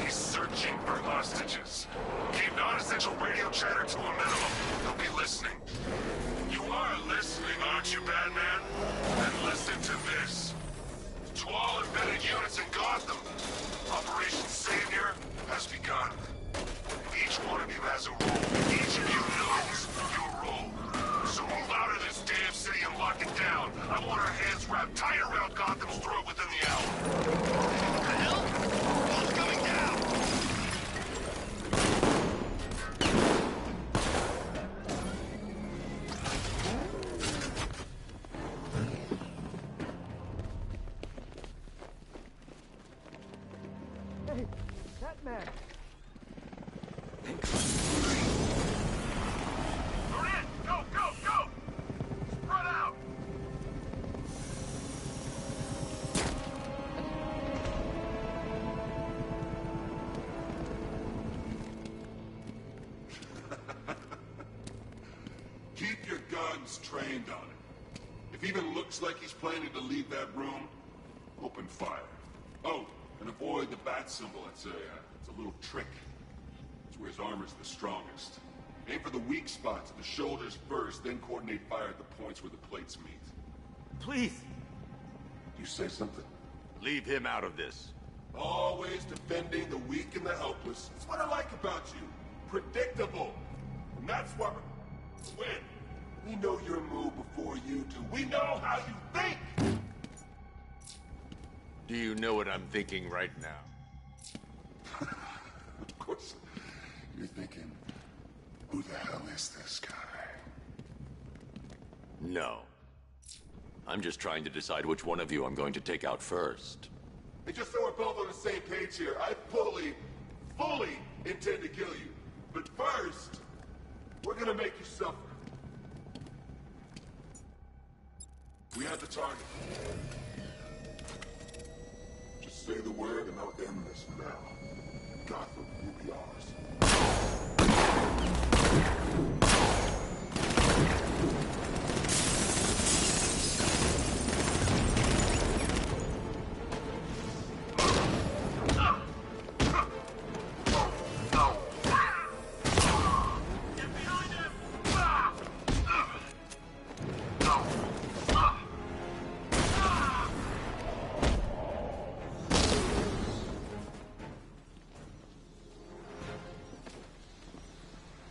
He's searching for hostages. Keep non-essential radio chatter to a minimum. They'll be listening. You are listening, aren't you, Batman? Then listen to this. To all embedded units in Gotham, Operation Savior has begun. Each one of you has a role. Each of you knows your role. So move out of this damn city and lock it down. I want our hands wrapped tight around Gotham's throat within the hour. What the hell? What's coming down? Hey, Batman! They're in! Go, go, go! Spread out! Keep your guns trained on him. If even looks like he's planning to leave that room, open fire. Oh, and avoid the bat symbol. It's a little trick. It's where his armor's the strongest. Aim for the weak spots at the shoulders first, then coordinate fire at the points where the plates meet. Please! You say something? Leave him out of this. Always defending the weak and the helpless. That's what I like about you. Predictable. And that's why we win. We know your move before you do. We know how you think! Do you know what I'm thinking right now? Of course. You're thinking, who the hell is this guy? No. I'm just trying to decide which one of you I'm going to take out first. Hey, just so we're both on the same page here, I fully intend to kill you. But first, we're gonna make you suffer. We have the target. Just say the word and I'll end this now. Gotham will be ours.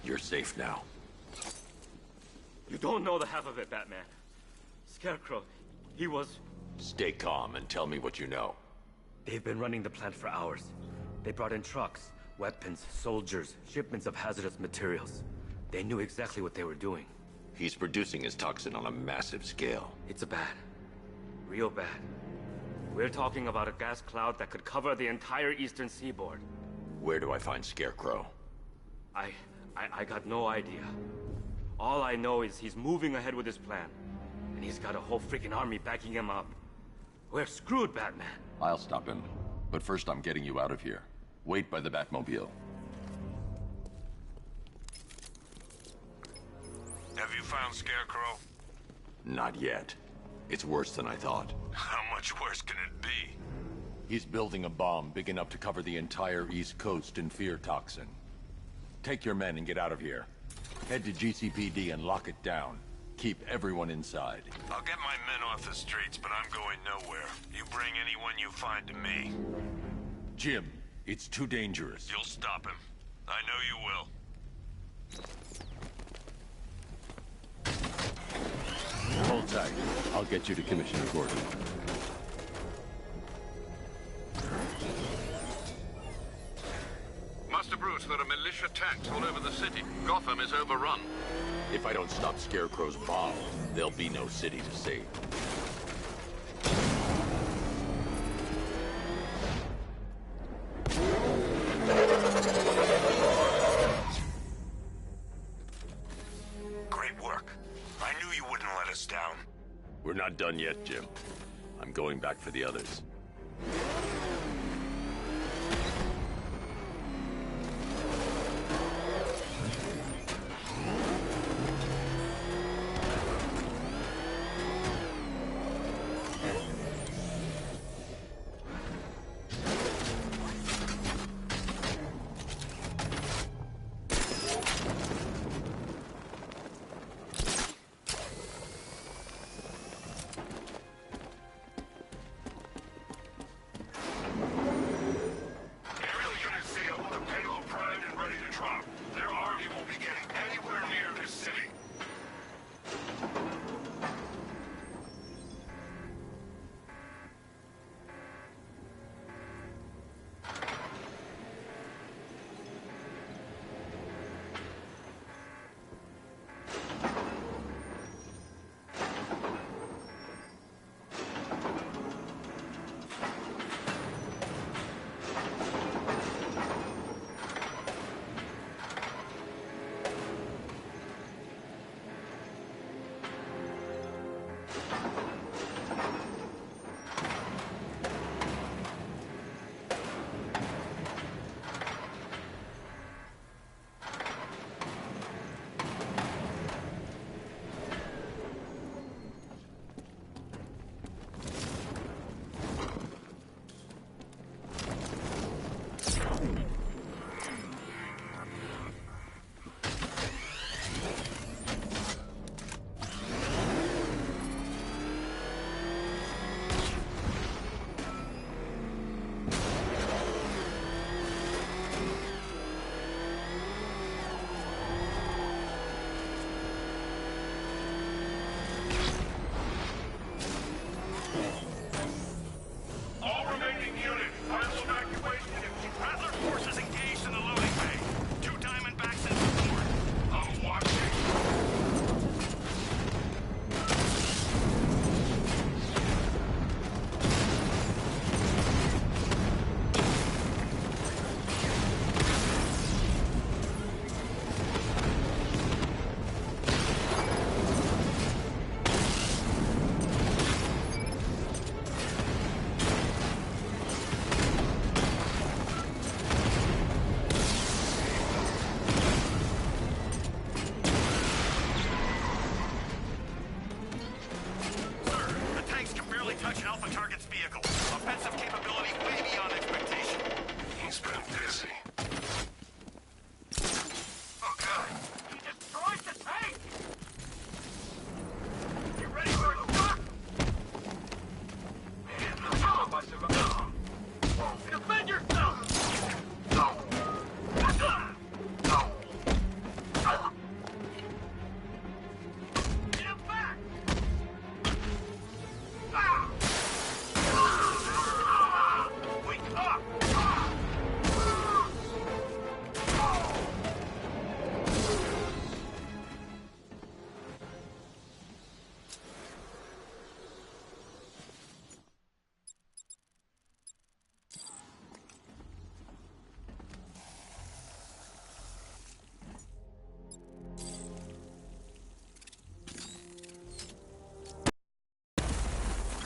You're safe now. You don't know the half of it, Batman. Scarecrow, he was... Stay calm and tell me what you know. They've been running the plant for hours. They brought in trucks, weapons, soldiers, shipments of hazardous materials. They knew exactly what they were doing. He's producing his toxin on a massive scale. It's bad. Real bad. We're talking about a gas cloud that could cover the entire eastern seaboard. Where do I find Scarecrow? I got no idea. All I know is he's moving ahead with his plan. And he's got a whole freaking army backing him up. We're screwed, Batman. I'll stop him. But first I'm getting you out of here. Wait by the Batmobile. Have you found Scarecrow? Not yet. It's worse than I thought. How much worse can it be? He's building a bomb big enough to cover the entire East Coast in fear toxin. Take your men and get out of here. Head to GCPD and lock it down. Keep everyone inside. I'll get my men off the streets, but I'm going nowhere. You bring anyone you find to me. Jim, it's too dangerous. You'll stop him. I know you will. Hold tight. I'll get you to Commissioner Gordon. Master Bruce, there are militia tanks all over the city. Gotham is overrun. If I don't stop Scarecrow's bomb, there'll be no city to save. Great work. I knew you wouldn't let us down. We're not done yet, Jim. I'm going back for the others.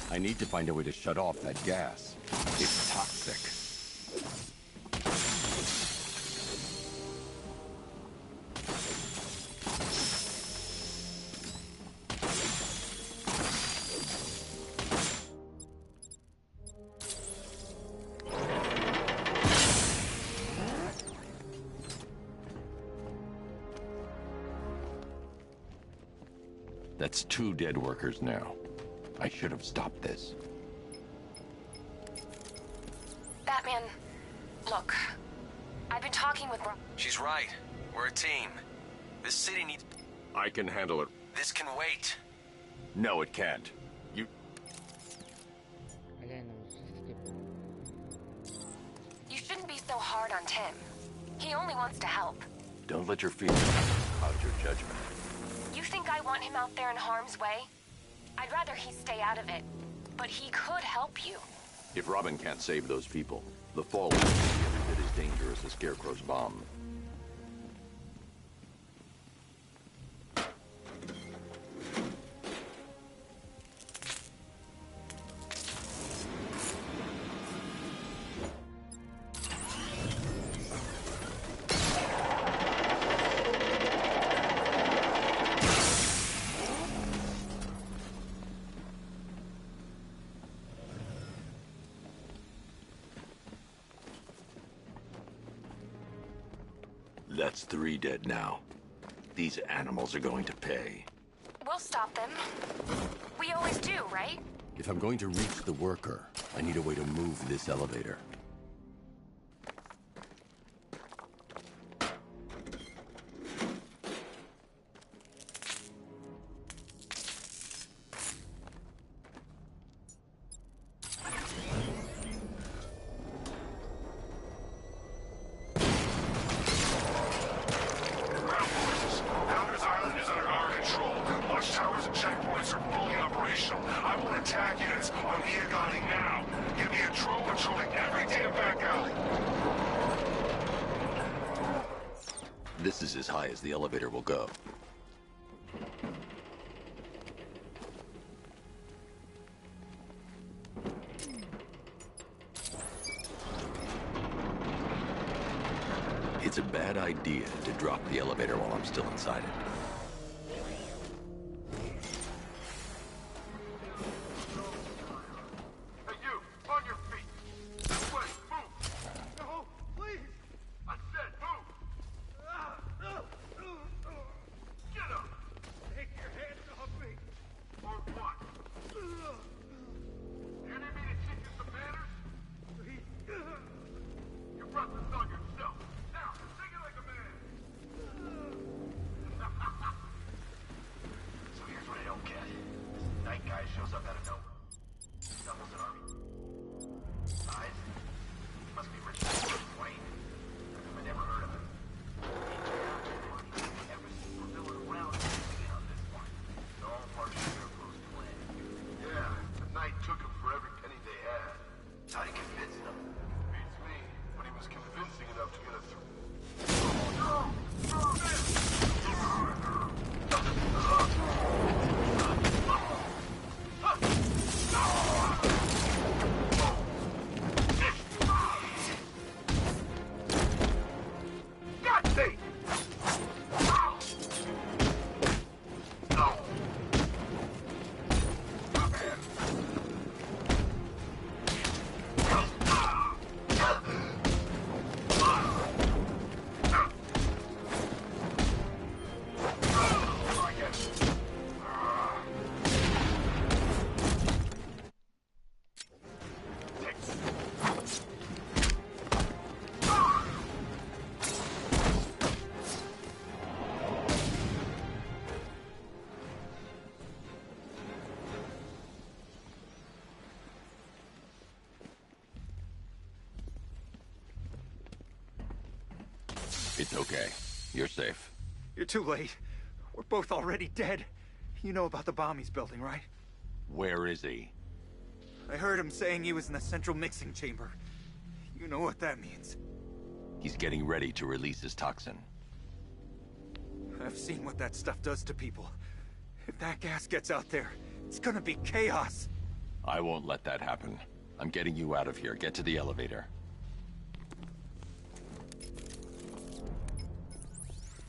I need to find a way to shut off that gas. It's toxic. That's 2 dead workers now. I should have stopped this. Batman, look. I've been talking with She's right. We're a team. This city needs... I can handle it. This can wait. No, it can't. You... You shouldn't be so hard on Tim. He only wants to help. Don't let your feelings cloud your judgment. You think I want him out there in harm's way? I'd rather he stay out of it. But he could help you. If Robin can't save those people, the fallout will be every bit as dangerous as Scarecrow's bomb. That's 3 dead now. These animals are going to pay. We'll stop them. We always do, right? If I'm going to reach the worker, I need a way to move this elevator. This is as high as the elevator will go. It's a bad idea to drop the elevator while I'm still inside it. It's okay. You're safe. You're too late. We're both already dead. You know about the bomb he's building, right? Where is he? I heard him saying he was in the central mixing chamber. You know what that means. He's getting ready to release his toxin. I've seen what that stuff does to people. If that gas gets out there, it's gonna be chaos. I won't let that happen. I'm getting you out of here. Get to the elevator.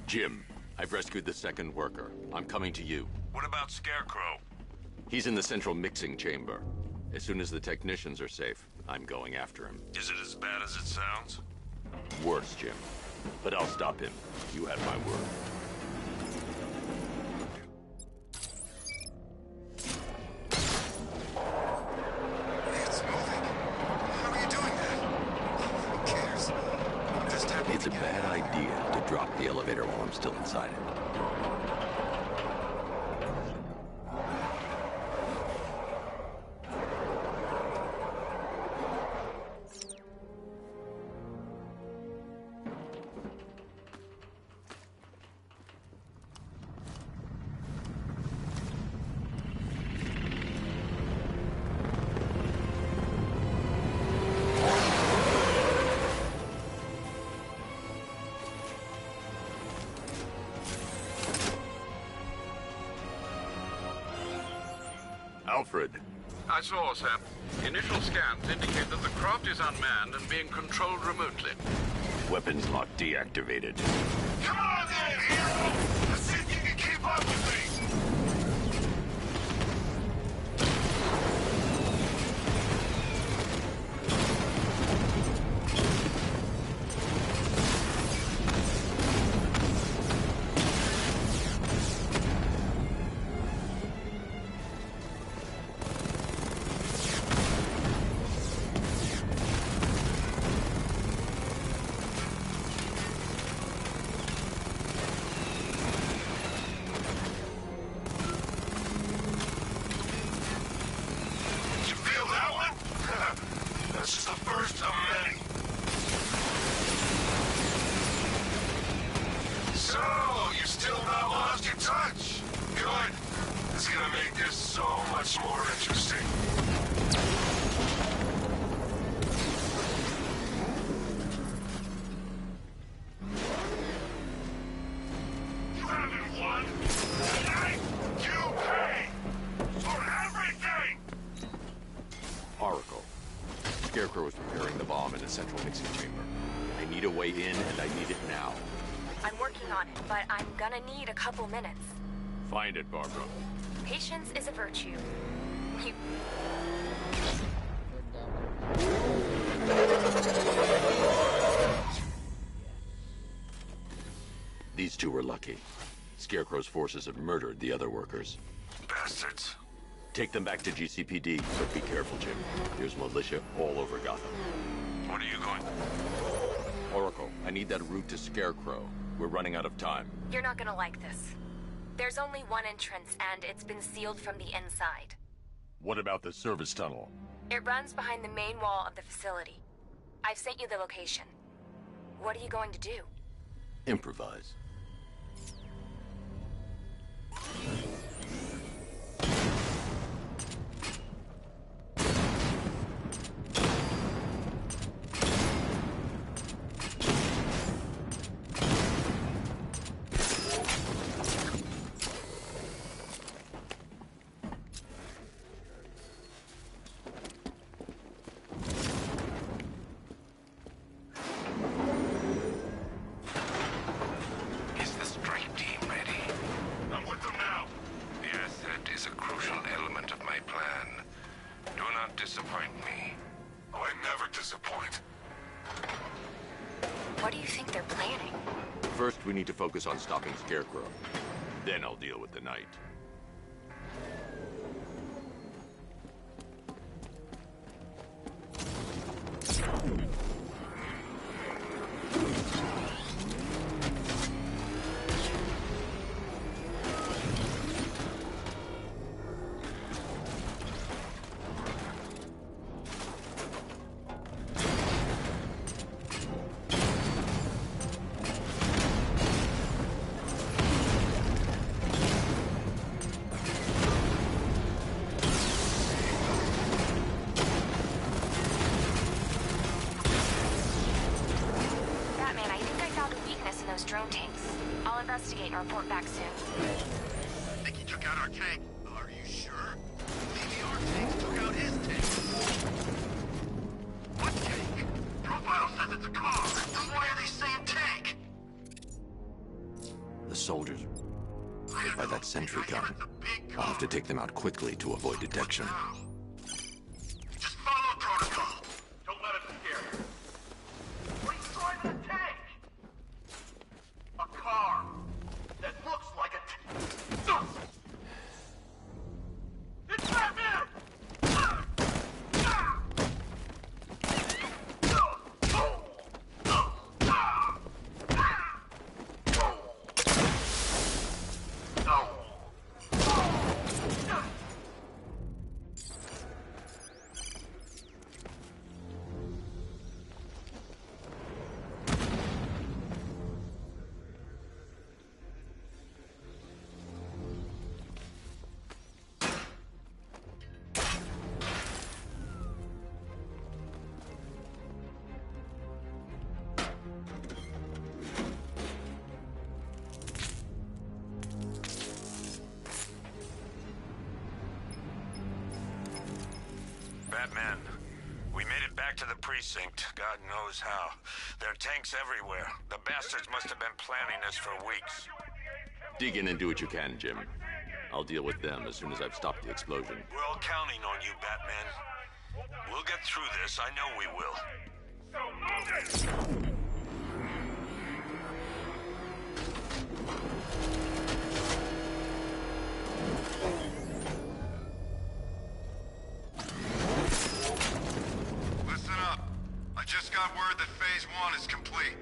Jim, I've rescued the second worker. I'm coming to you. What about Scarecrow? He's in the central mixing chamber. As soon as the technicians are safe, I'm going after him. Is it as bad as it sounds? Worse, Jim. But I'll stop him. You have my word. It's moving. How are you doing that? Who cares? I'm just happy. It's a bad idea to drop the elevator while I'm still inside it. Alfred. I saw, sir. Initial scans indicate that the craft is unmanned and being controlled remotely. Weapons lock deactivated. Come on then, hero! Let's see if you can keep up with me! Scarecrow is preparing the bomb in the central mixing chamber. I need a way in, and I need it now. I'm working on it, but I'm gonna need a couple minutes. Find it, Barbara. Patience is a virtue. You... These two were lucky. Scarecrow's forces have murdered the other workers. Bastards. Take them back to GCPD, but be careful, Jim. There's militia all over Gotham. What are you going? Oracle, I need that route to Scarecrow. We're running out of time. You're not gonna like this. There's only one entrance, and it's been sealed from the inside. What about the service tunnel? It runs behind the main wall of the facility. I've sent you the location. What are you going to do? Improvise. First, we need to focus on stopping Scarecrow. Then I'll deal with the Knight. Drone tanks. I'll investigate and report back soon. I think he took out our tank. Are you sure? Maybe our tanks took out his. sentry gun. I'll have to take them out quickly to avoid detection. Just follow protocol. Don't let him scare you. What are you trying to take? A car that looks like a... It's Batman! Batman, we made it back to the precinct, God knows how. There are tanks everywhere. The bastards must have been planning this for weeks. Dig in and do what you can, Jim. I'll deal with them as soon as I've stopped the explosion. We're all counting on you, Batman. We'll get through this, I know we will. Listen up. I just got word that Phase 1 is complete.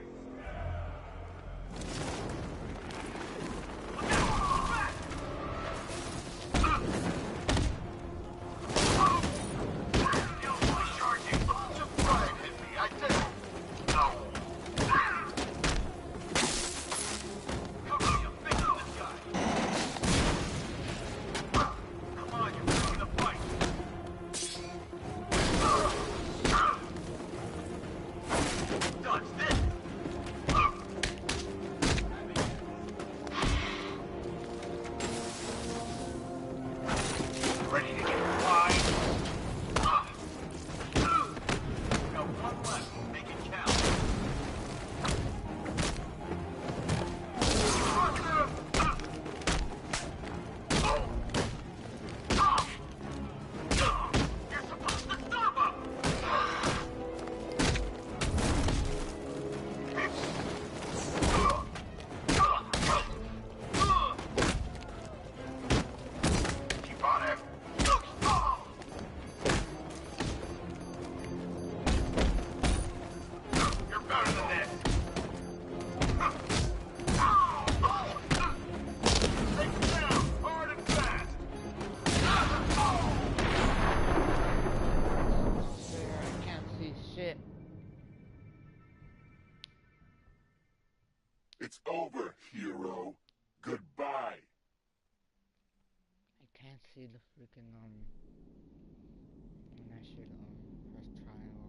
It's over, hero. Goodbye. I can't see the freaking and I should press trials.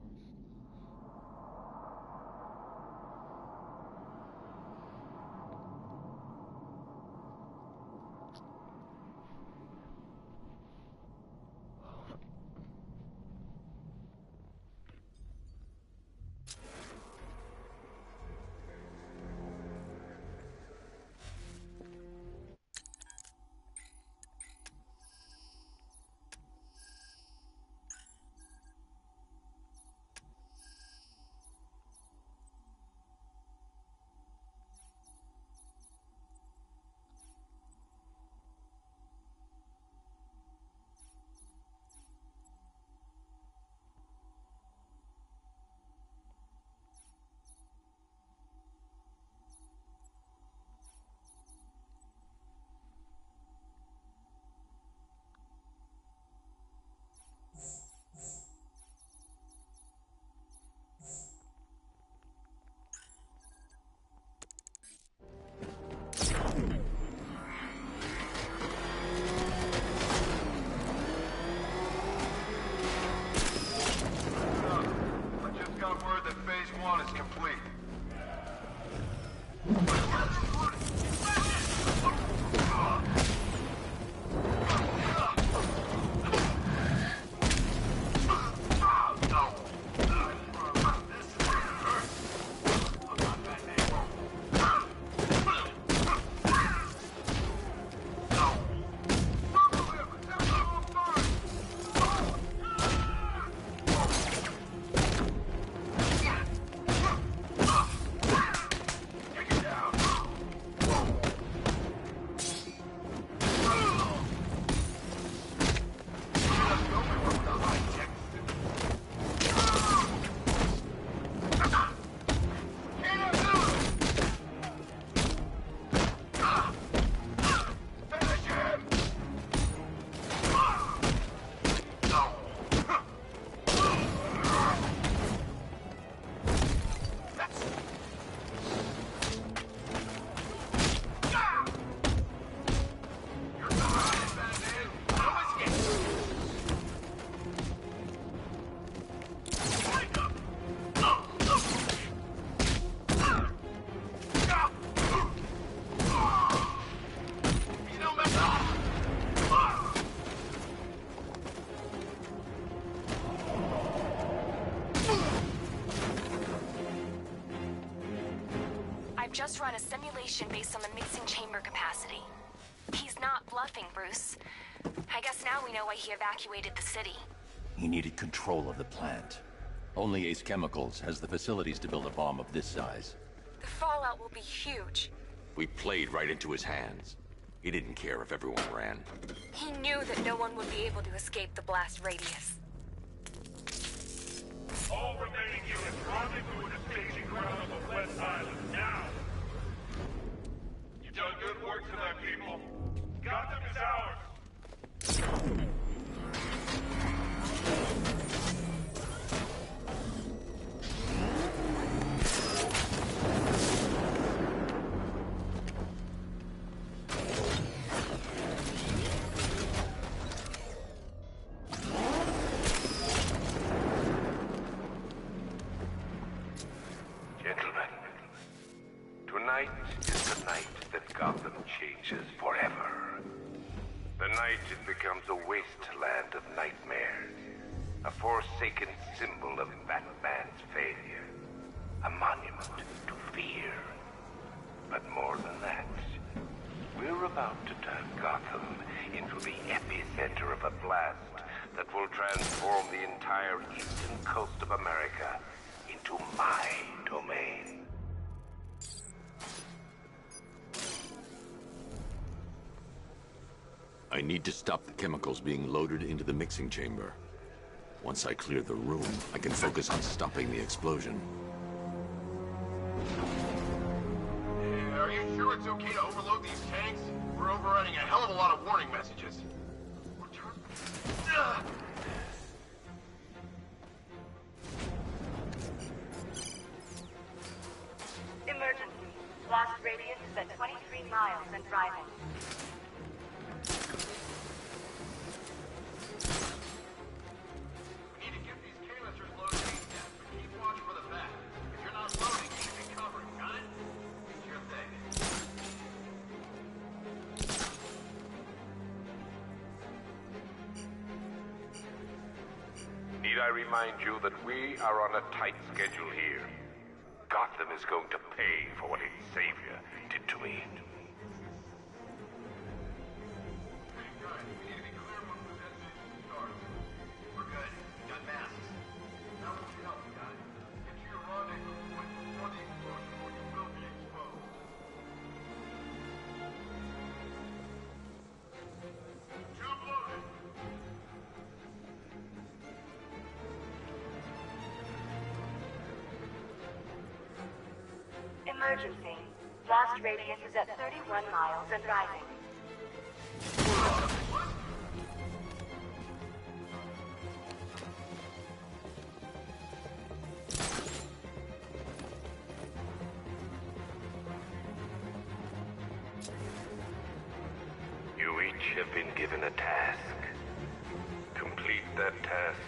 just run a simulation based on the mixing chamber capacity. He's not bluffing, Bruce. I guess now we know why he evacuated the city. He needed control of the plant. Only Ace Chemicals has the facilities to build a bomb of this size. The fallout will be huge. We played right into his hands. He didn't care if everyone ran. He knew that no one would be able to escape the blast radius. All remaining units rendezvous at the staging ground on the West Island, now! You've done good work tonight, people. Gotham is ours! Gentlemen, tonight is the night that Gotham changes forever. The night it becomes a wasteland of nightmares, a forsaken symbol of Batman's failure, a monument to fear. But more than that, we're about to turn Gotham into the epicenter of a blast that will transform the entire eastern coast of America into my domain. I need to stop the chemicals being loaded into the mixing chamber. Once I clear the room, I can focus on stopping the explosion. Are you sure it's okay to overload these tanks? We're overriding a hell of a lot of warning messages. Emergency. Blast radius is at 23 miles and driving. We need to get these canisters loaded ASAP, but keep watch for the back. If you're not loading, you should be covering, got it? It's your thing. Need I remind you that we are on a tight schedule here? Gotham is going to pay for what its savior did to me. We're good. Got masks. Now what you help, guys? Get to your rendezvous point before the explosion, or you will be exposed. Tube loaded. Emergency. Blast radius is at 31 miles and rising. You each have been given a task. Complete that task,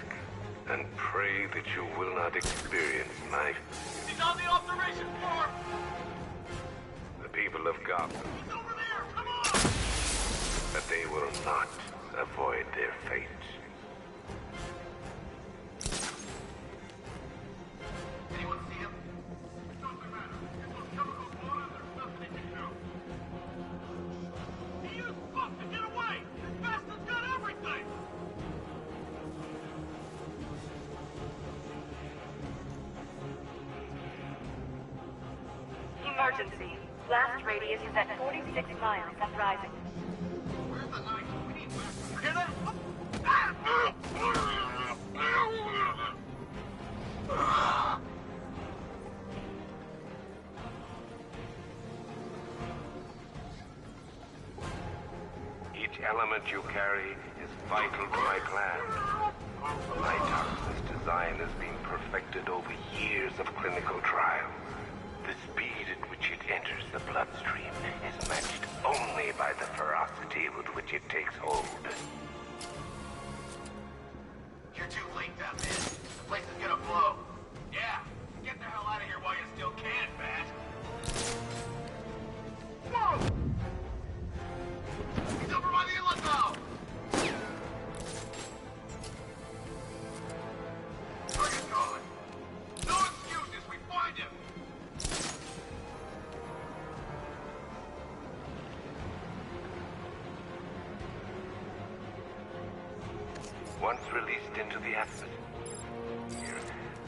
and pray that you will not experience my... He's on the observation floor! The people of Gotham. He's over there! Come on! That they will not avoid their fate. Anyone see him? It doesn't matter. If those chemicals loaded, there's nothing he can do. He used fuck to get away! This bastard's got everything! Emergency. Blast radius is at 46 miles and rising. Where's the knife? We need weapons. You hear that? Each element you carry is vital to my plan. My toxin's design has been perfected over years of clinical trial. The speed at which it enters the bloodstream is matched only by the ferocity with which it takes hold. You're too late, Batman. The place is gonna blow. Yeah, get the hell out of here while you still can, Bat. Whoa! He's over by the inlet valve! Target gone. No excuses, we find him! Once released into the atmosphere,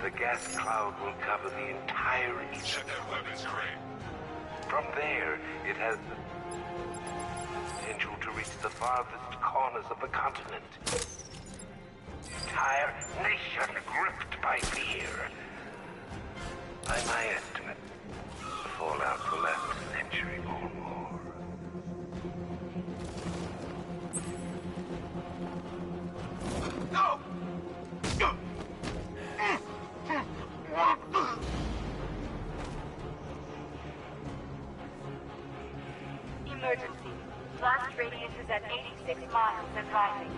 the gas cloud will cover the entire East. Check that weapons crate. From there, it has the potential to reach the farthest corners of the continent. The entire nation gripped by fear. By my estimate, the fallout will last a century or more. No! Emergency. Blast radius is at 86 miles and rising.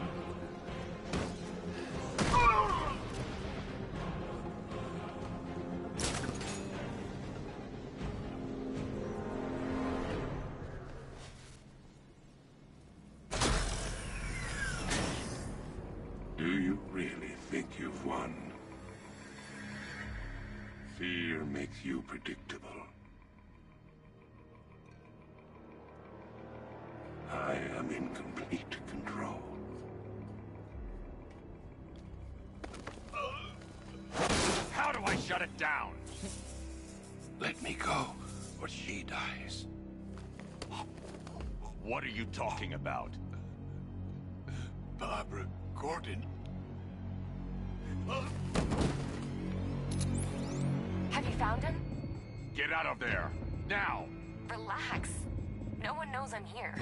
Do you really think you've won? Fear makes you predictable. I am in complete control. How do I shut it down? Let me go, or she dies. What are you talking about? Barbara Gordon. Have you found him? Get out of there! Now! Relax. No one knows I'm here.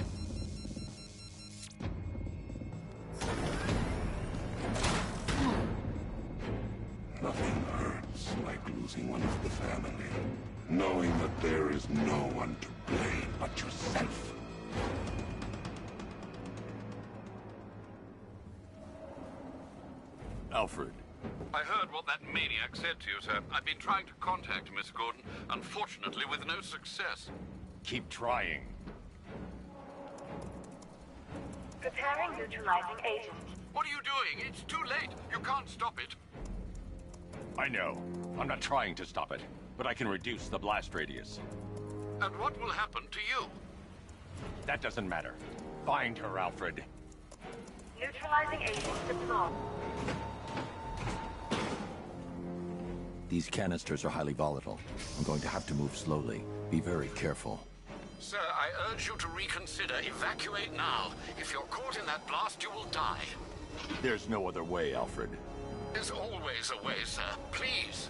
Nothing hurts like losing one of the family. Knowing that there is no one to blame but yourself. Alfred. I heard what that maniac said to you, sir. I've been trying to contact Miss Gordon, unfortunately with no success. Keep trying. Preparing neutralizing agent. What are you doing? It's too late. You can't stop it. I know. I'm not trying to stop it, but I can reduce the blast radius. And what will happen to you? That doesn't matter. Find her, Alfred. Neutralizing agent deployed. These canisters are highly volatile. I'm going to have to move slowly. Be very careful. Sir, I urge you to reconsider. Evacuate now. If you're caught in that blast, you will die. There's no other way, Alfred. There's always a way, sir. Please.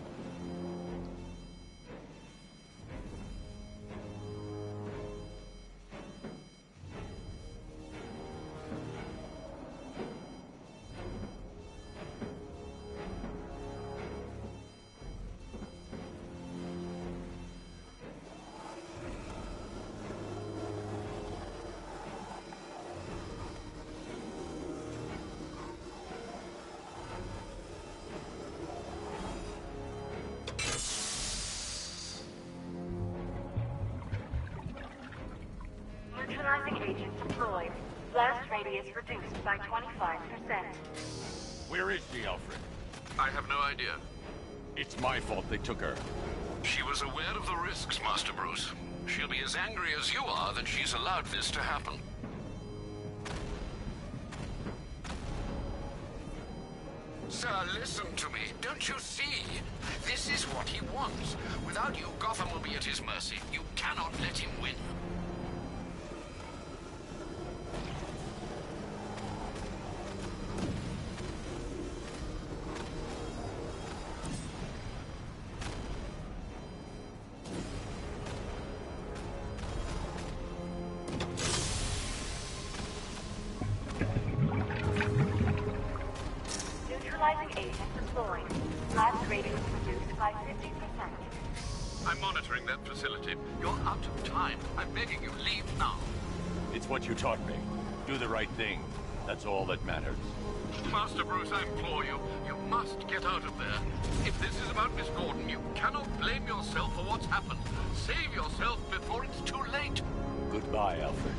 Neutralizing agent deployed. Blast radius reduced by 25%. Where is she, Alfred? I have no idea. It's my fault they took her. She was aware of the risks, Master Bruce. She'll be as angry as you are that she's allowed this to happen. Sir, listen to me. Don't you see? This is what he wants. Without you, Gotham will be at his mercy. You cannot let him win. Neutralizing agent deployed. Blast radius reduced by 50%. I'm monitoring that facility. You're out of time. I'm begging you, leave now. It's what you taught me. Do the right thing. That's all that matters. Master Bruce, I implore you, you must get out of there. If this is about Miss Gordon, you cannot blame yourself for what's happened. Save yourself before it's too late. Goodbye, Alfred.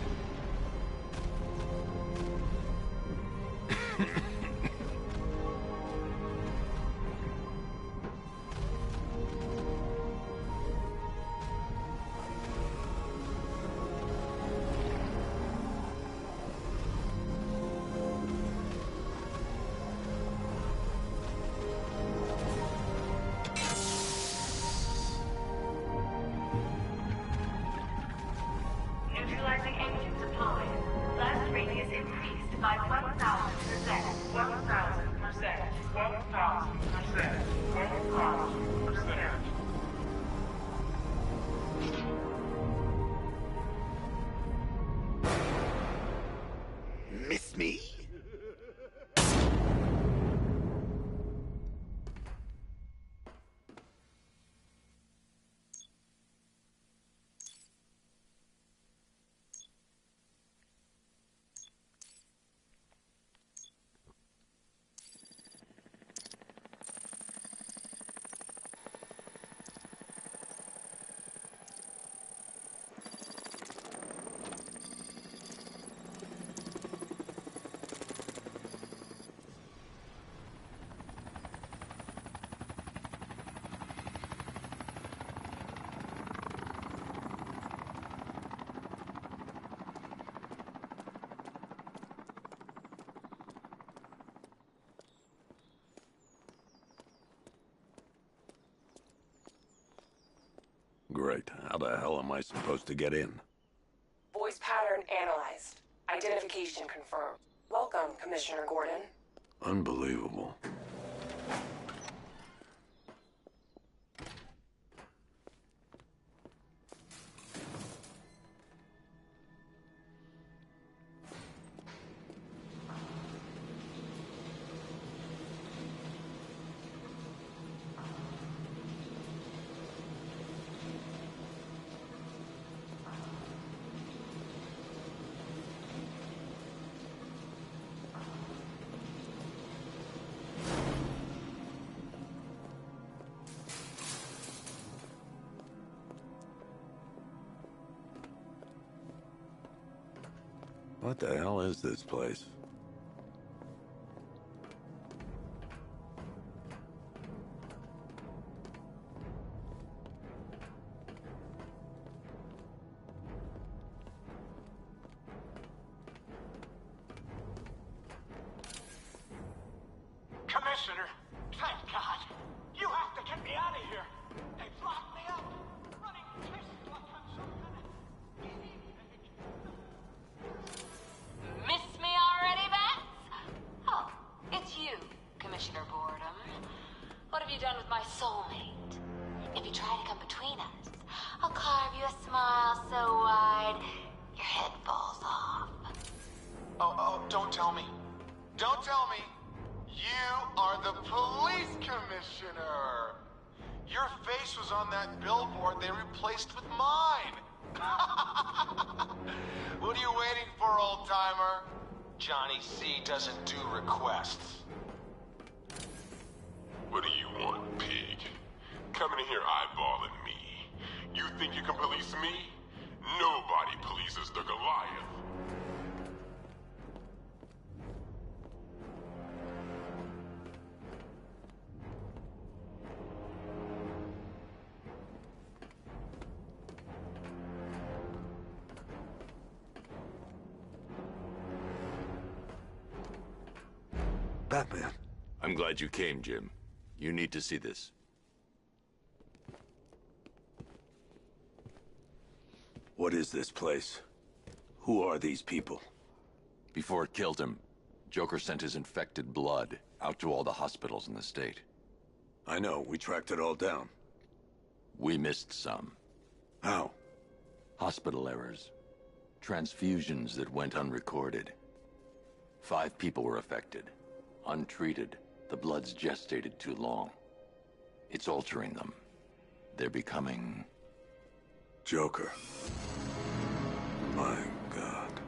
1000%. 1000%. 1000%. Miss me? Great. How the hell am I supposed to get in? Voice pattern analyzed. Identification confirmed. Welcome, Commissioner Gordon. Unbelievable. What the hell is this place? Commissioner, thank God. You have to get me out of here. They locked me up. Running tests like I'm some kind of guinea pig. Miss me already, Bats? Oh, it's you, Commissioner Boredom. What have you done with my soulmate? If you try to come between us, I'll carve you a smile so wide, your head falls off. Oh, don't tell me. Don't tell me. You are the police commissioner. Your face was on that billboard they replaced with mine. What are you waiting for, old-timer? Johnny C doesn't do requests. What do you want, pig? Coming in here eyeballing me. You think you can police me? Nobody polices the Goliath. Batman. I'm glad you came, Jim. You need to see this. What is this place? Who are these people? Before it killed him, Joker sent his infected blood out to all the hospitals in the state. I know, we tracked it all down. We missed some. How? Hospital errors. Transfusions that went unrecorded. 5 people were affected. Untreated, the blood's gestated too long. It's altering them. They're becoming... Joker. My God.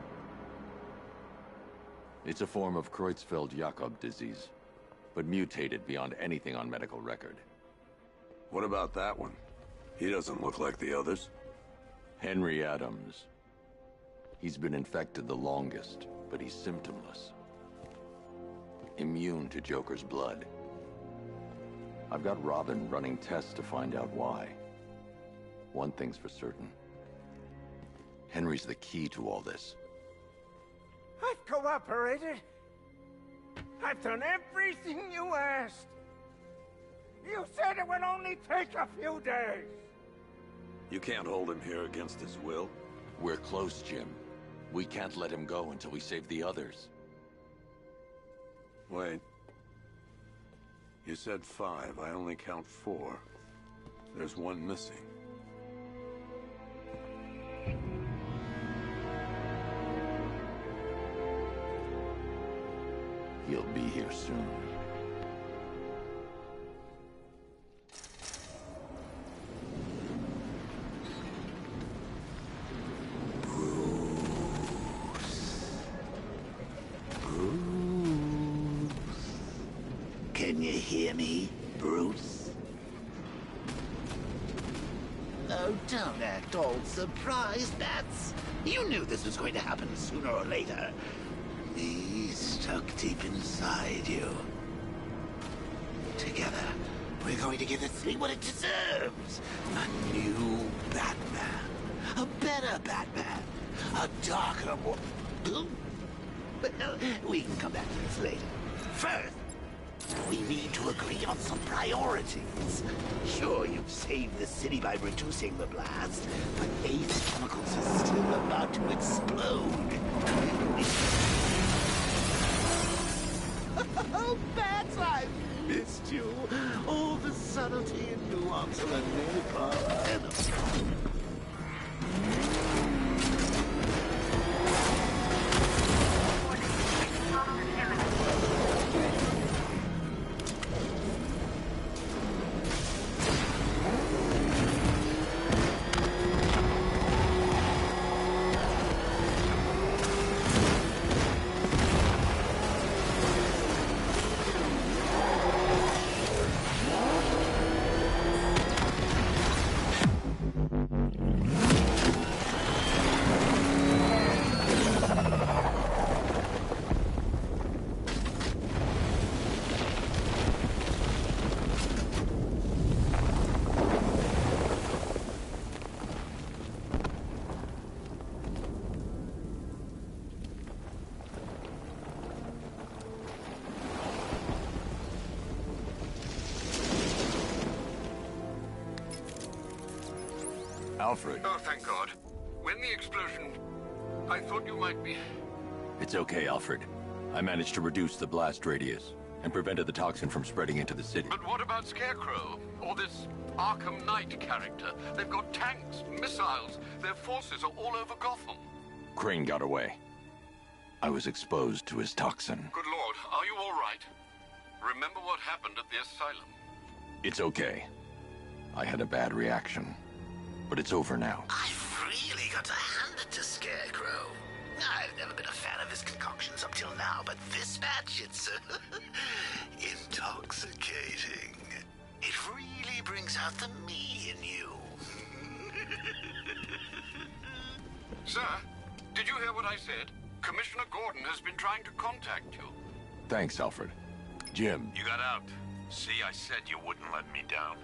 It's a form of Creutzfeldt-Jakob disease, but mutated beyond anything on medical record. What about that one? He doesn't look like the others. Henry Adams. He's been infected the longest, but he's symptomless. Immune to Joker's blood. I've got Robin running tests to find out why. One thing's for certain. Henry's the key to all this. I've cooperated. I've done everything you asked. You said it would only take a few days. You can't hold him here against his will. We're close, Jim. We can't let him go until we save the others. Wait. You said 5. I only count 4. There's one missing. He'll be here soon. Can you hear me, Bruce? Oh, don't act all surprised, Bats. You knew this was going to happen sooner or later. Me stuck deep inside you. Together, we're going to give this city what it deserves. A new Batman. A better Batman. A darker, more... Well, we can come back to this later. First, we need to agree on some priorities. Sure, you've saved the city by reducing the blast, but Ace chemicals are still about to explode. Oh, Bats, I've missed you. All the subtlety and nuance of a napalm enemy. Alfred. Oh, thank God. When the explosion... I thought you might be... It's okay, Alfred. I managed to reduce the blast radius and prevented the toxin from spreading into the city. But what about Scarecrow? Or this Arkham Knight character? They've got tanks, missiles. Their forces are all over Gotham. Crane got away. I was exposed to his toxin. Good Lord, are you all right? Remember what happened at the asylum? It's okay. I had a bad reaction. But it's over now. I've really got to hand it to Scarecrow. I've never been a fan of his concoctions up till now, but this match, it's intoxicating. It really brings out the me in you. Sir, did you hear what I said? Commissioner Gordon has been trying to contact you. Thanks, Alfred. Jim. You got out. See, I said you wouldn't let me down.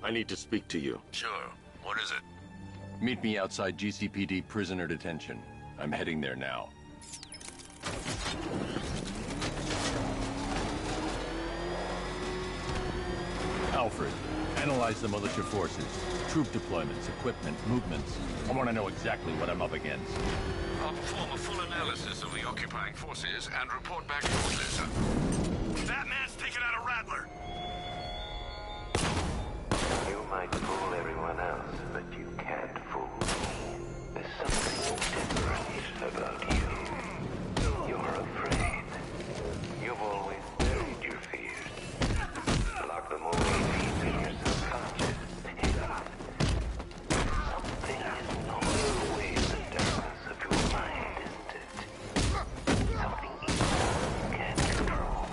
I need to speak to you. Sure. What is it? Meet me outside GCPD prisoner detention. I'm heading there now. Alfred, analyze the militia forces, troop deployments, equipment, movements. I want to know exactly what I'm up against. I'll perform a full analysis of the occupying forces and report back shortly, sir. Batman's taken out a Rattler. You might fool everyone else, but you can't fool me. There's something different about you. You're afraid. You've always buried your fears. Lock them away deep in your subconscious. Something is gnawing away in the darkness of your mind, isn't it? Something you can't control.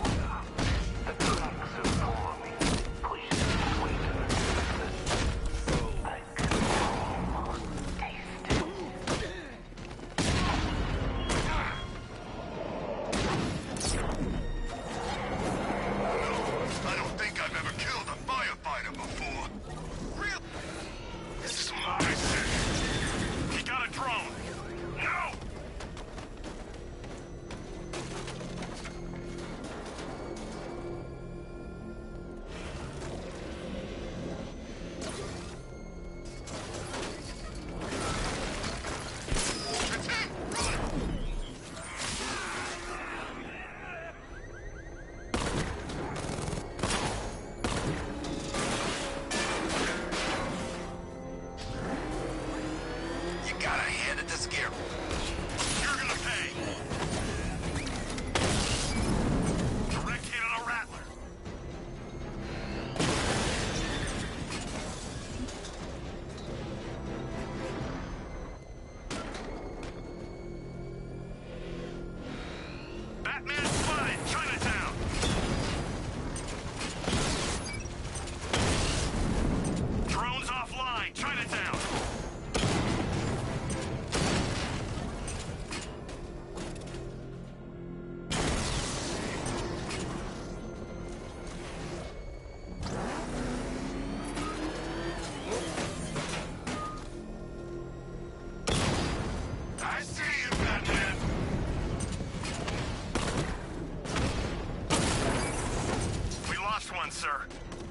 done, sir.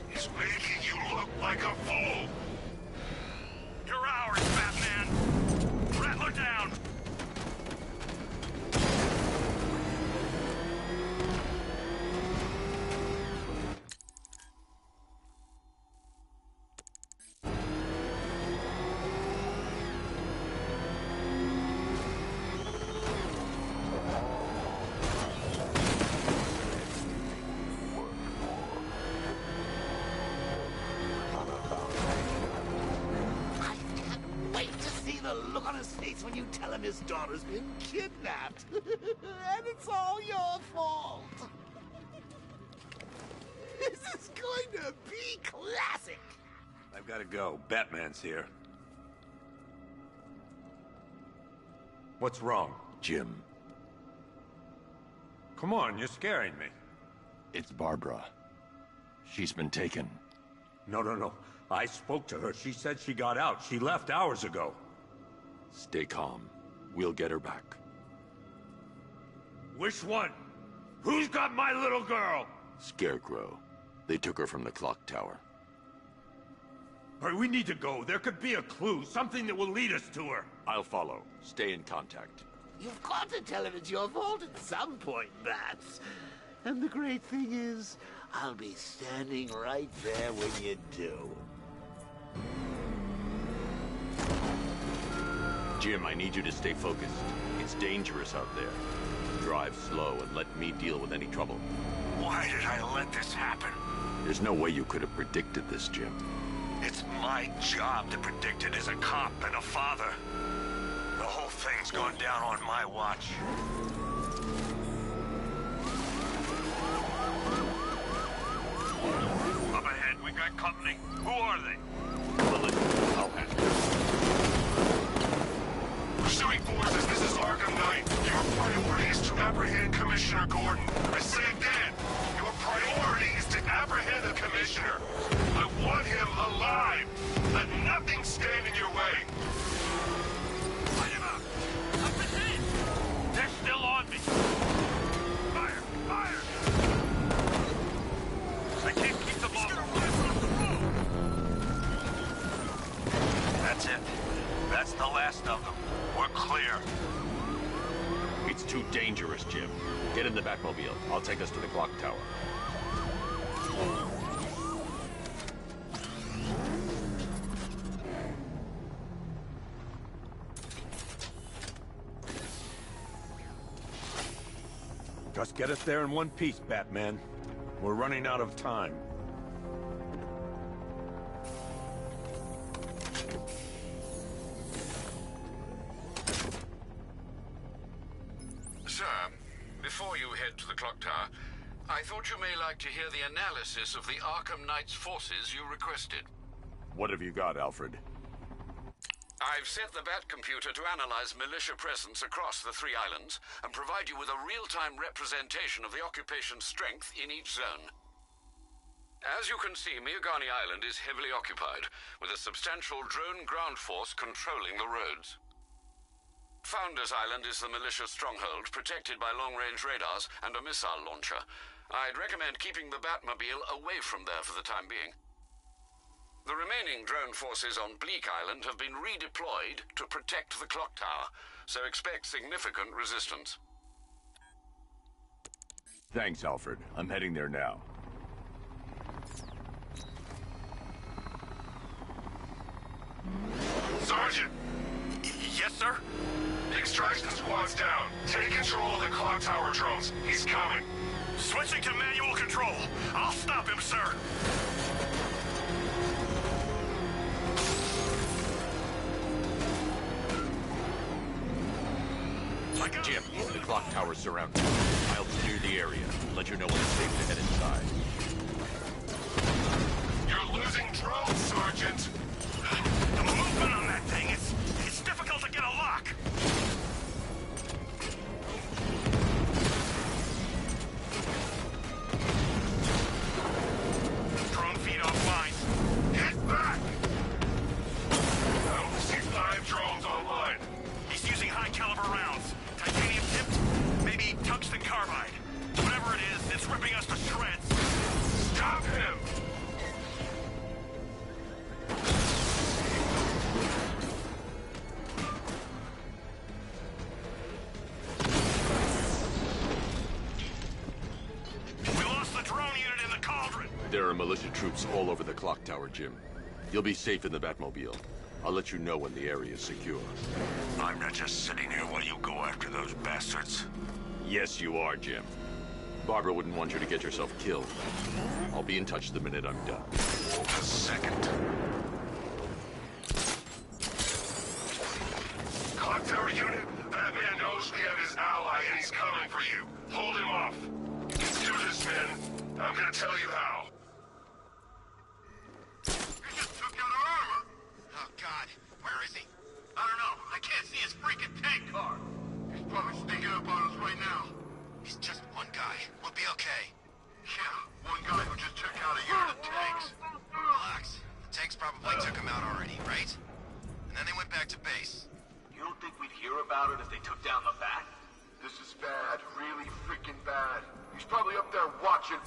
He's making you look like a fool. You're ours, Batman. Rattler down. Wait to see the look on his face when you tell him his daughter's been kidnapped. And it's all your fault. This is going to be classic. I've got to go. Batman's here. What's wrong? Jim, Come on, you're scaring me. it's Barbara. She's been taken. No. I spoke to her. She said she got out. She left hours ago. Stay calm. We'll get her back. Which one? Who's got my little girl? Scarecrow. They took her from the clock tower. All right, we need to go. There could be a clue, something that will lead us to her. I'll follow. Stay in contact. You've got to tell him it's your fault at some point, Bats. And the great thing is, I'll be standing right there when you do. Jim, I need you to stay focused. It's dangerous out there. Drive slow and let me deal with any trouble. Why did I let this happen? There's no way you could have predicted this, Jim. It's my job to predict it as a cop and a father. The whole thing's gone down on my watch. Up ahead, we got company. Who are they? I'll handle it. Pursuing forces, this is Arkham Knight. Your priority is to apprehend Commissioner Gordon. I say again, your priority is to apprehend the Commissioner. I want him alive. Let nothing stand in your way. Light him up! Up ahead! They're still on me! Fire! Fire! I can't keep them off. That's it. That's the last of them. We're clear. It's too dangerous, Jim. Get in the Batmobile. I'll take us to the clock tower. Just get us there in one piece, Batman. We're running out of time. Sir, before you head to the clock tower, I thought you may like to hear the analysis of the Arkham Knight's forces you requested. What have you got, Alfred? I've set the Bat computer to analyze militia presence across the 3 islands and provide you with a real-time representation of the occupation's strength in each zone. As you can see, Miagani Island is heavily occupied, with a substantial drone ground force controlling the roads. Founders Island is the militia stronghold, protected by long-range radars and a missile launcher. I'd recommend keeping the Batmobile away from there for the time being. The remaining drone forces on Bleak Island have been redeployed to protect the clock tower, so expect significant resistance. Thanks, Alfred. I'm heading there now. Sergeant! Yes, sir? Extraction squad's down. Take control of the clock tower drones. He's coming. Switching to manual control. I'll stop him, sir. Jim, the clock tower's surrounded. I'll clear the area. Let you know when it's safe to head inside. You're losing drones, Sergeant. The movement on that thing, it's difficult to get a lock. Drone feed offline. Get back! I only see 5 drones online. He's using high-caliber rounds. Titanium tipped, maybe tungsten carbide. Whatever it is, it's ripping us to shreds. Stop him! cauldron! There are militia troops all over the clock tower, Jim. You'll be safe in the Batmobile. I'll let you know when the area is secure. I'm not just sitting here while you go after those bastards. Yes, you are, Jim. Barbara wouldn't want you to get yourself killed. I'll be in touch the minute I'm done. A second. Clock tower unit, Batman knows we have his ally and he's coming for you. Hold him off. Do this, men. I'm gonna tell you how. He just took out our armor! Oh, God. Where is he? I don't know. I can't see his freaking tank car. He's probably sneaking up on us right now. He's just one guy. We'll be okay. Yeah, one guy who just took out a unit of tanks. Relax. The tanks probably took him out already, right? And then they went back to base. You don't think we'd hear about it if they took down the Bat? This is bad, really freaking bad. He's probably up there watching.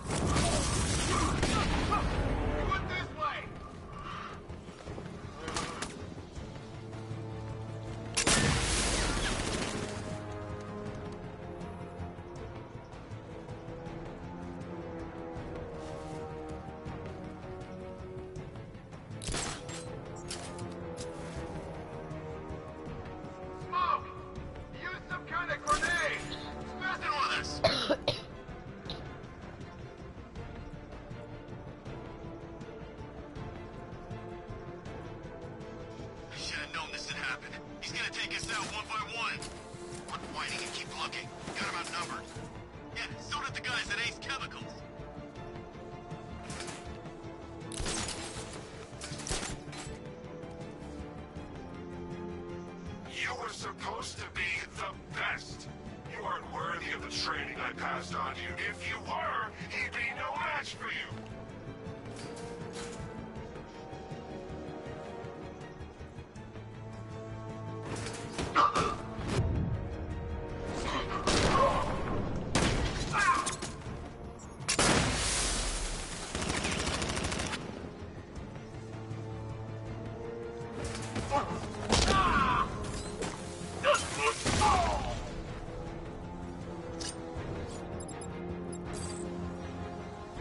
Put this way! Smoke! Use some kind of grenade! Nothing with us! I should have known this would happen. He's gonna take us out one by one. Quit whining and keep looking. Got him outnumbered. Yeah, so did the guys at Ace Chemicals. You were supposed to be the best. You aren't worthy of the training I passed on you. If you were, he'd be no match for you.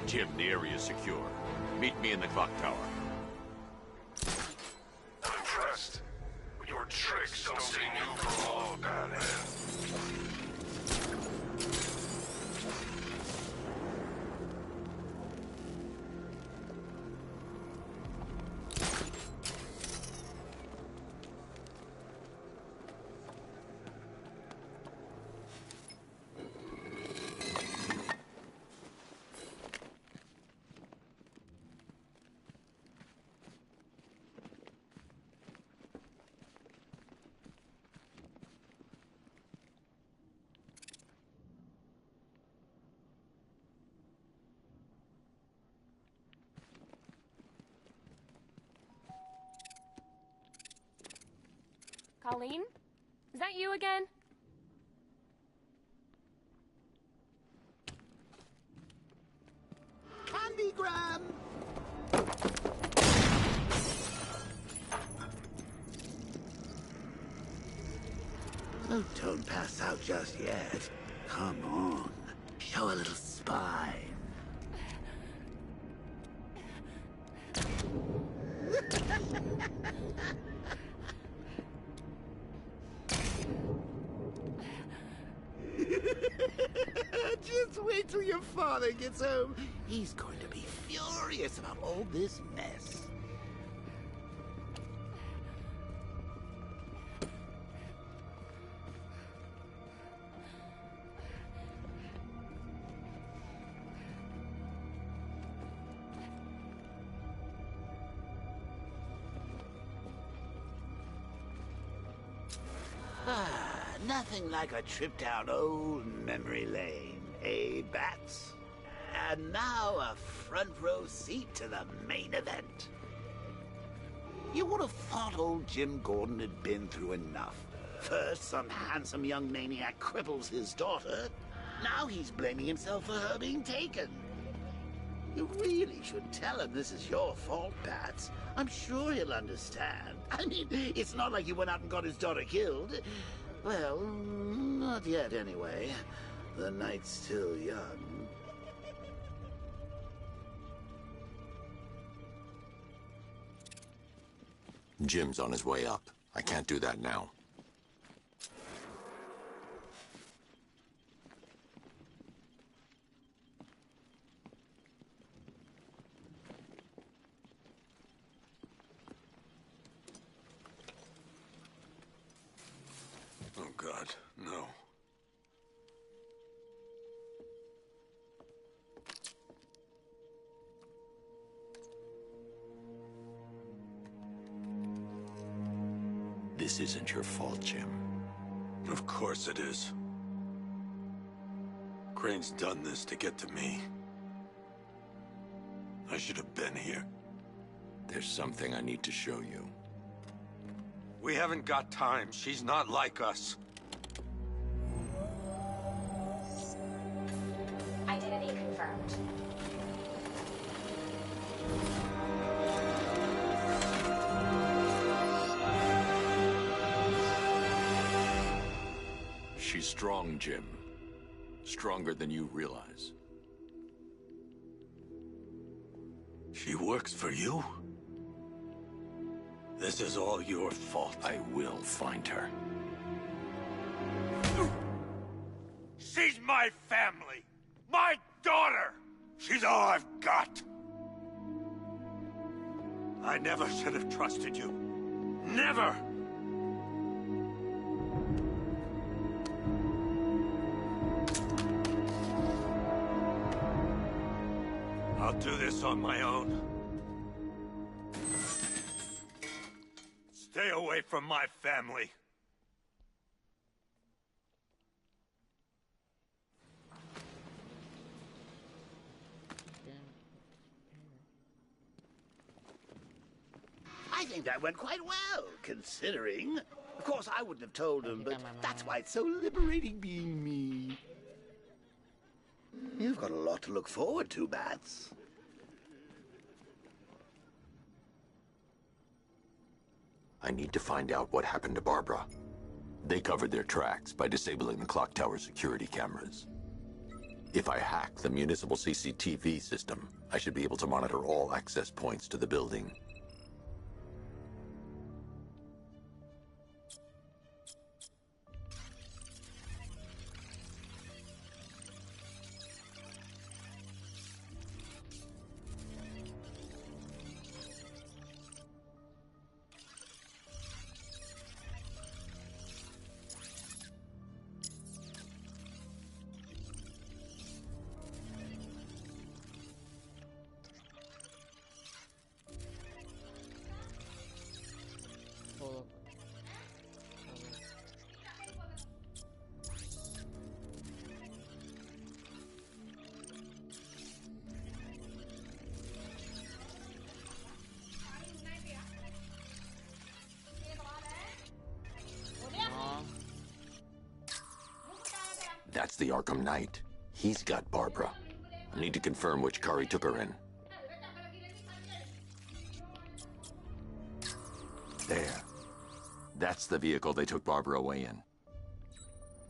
Jim, the area is secure. Meet me in the clock tower. I'm impressed. Your tricks don't seem new for all of Batman. Colleen? Is that you again? Candygram! Oh, don't pass out just yet. Come on. Show a little spine. Just wait till your father gets home. He's going to be furious about all this mess. Nothing like a trip down old memory lane, eh, Bats? And now a front row seat to the main event. You would have thought old Jim Gordon had been through enough. First, some handsome young maniac cripples his daughter. Now he's blaming himself for her being taken. You really should tell him this is your fault, Bats. I'm sure he'll understand. I mean, it's not like you went out and got his daughter killed. Well, not yet anyway. The night's still young. Jim's on his way up. I can't do that now. Oh, God, no. This isn't your fault, Jim. Of course it is. Crane's done this to get to me. I should have been here. There's something I need to show you. We haven't got time. She's not like us. Identity confirmed. She's strong, Jim. Stronger than you realize. She works for you? This is all your fault. I will find her. She's my family! My daughter! She's all I've got! I never should have trusted you. Never! I'll do this on my own. Stay away from my family. I think that went quite well, considering. Of course, I wouldn't have told him, but that's why it's so liberating being me. You've got a lot to look forward to, Bats. I need to find out what happened to Barbara. They covered their tracks by disabling the clock tower security cameras. If I hack the municipal CCTV system, I should be able to monitor all access points to the building. That's the Arkham Knight. He's got Barbara. I need to confirm which car he took her in. There. That's the vehicle they took Barbara away in.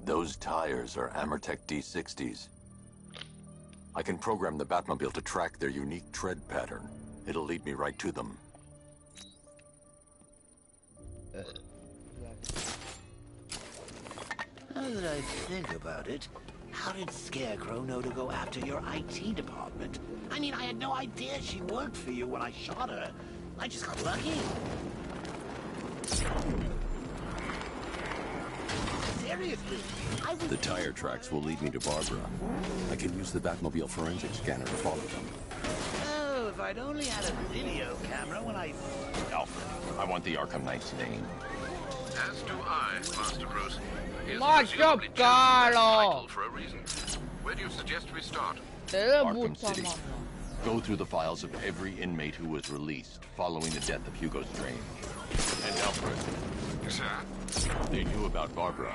Those tires are Amertech D60s. I can program the Batmobile to track their unique tread pattern. It'll lead me right to them. Now that I think about it, how did Scarecrow know to go after your IT department? I mean, I had no idea she worked for you when I shot her. I just got lucky. Seriously, The tire tracks will lead me to Barbara. I can use the Batmobile forensic scanner to follow them. Oh, if I'd only had a video camera when I... Alfred, I want the Arkham Knight's name. As do I, Master Bruce. He Macho presumably chosen that Carlo. title for a reason. Where do you suggest we start? Arkham City. Go through the files of every inmate who was released following the death of Hugo Strange. And Alfred. Sir? They knew about Barbara.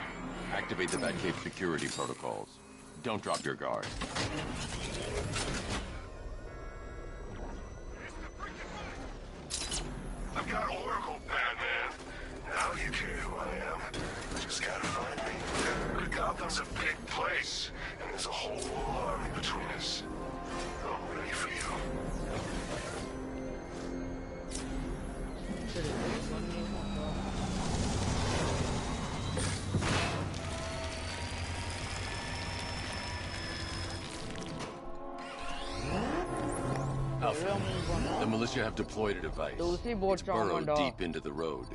Activate the Batcave security protocols. Don't drop your guard. I've got Oracle, Batman. Now you care who I am. Just gotta find me. Gotham's a big place, and there's a whole army between us. I'm ready for you. Alfred, the militia have deployed a device. It's burrowed deep into the road.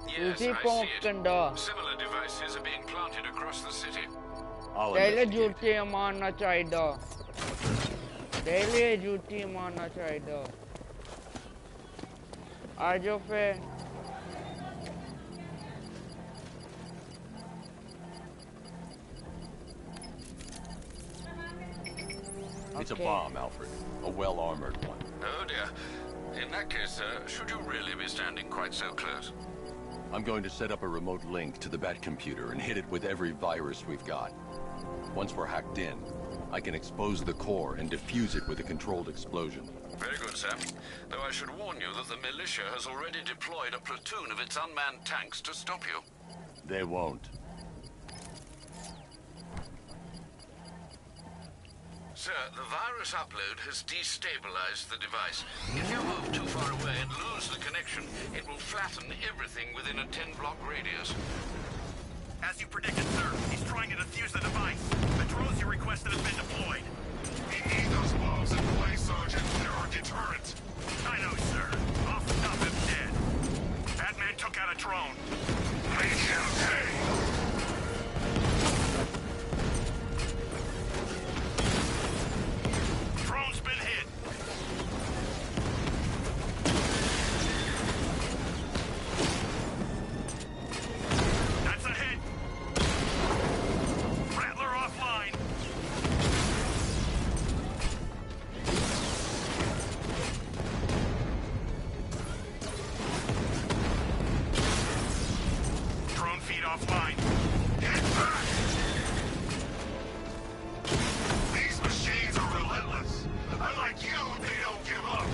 Yes, I see it. Similar devices are being planted across the city. I'll Daily investigate. duty मारना चाहिए. Daily duty मारना चाहिए. आजो फिर. It's a bomb, Alfred. A well-armored one. Oh dear. In that case, sir, should you really be standing quite so close? I'm going to set up a remote link to the Bat computer and hit it with every virus we've got. Once we're hacked in, I can expose the core and defuse it with a controlled explosion. Very good, sir. Though I should warn you that the militia has already deployed a platoon of its unmanned tanks to stop you. They won't. Sir, the virus upload has destabilized the device. If you move too far away and lose the connection, it will flatten everything within a 10-block radius. As you predicted, sir, he's trying to defuse the device. The drones you requested have been deployed. We need those bombs in place, Sergeant. They're our deterrent. I know, sir. I'll stop him dead. Batman took out a drone. Make him pay. Drone's been hit. That's a hit. Rattler offline. Drone feed offline. Get back! These machines are relentless. Unlike you, they don't give up.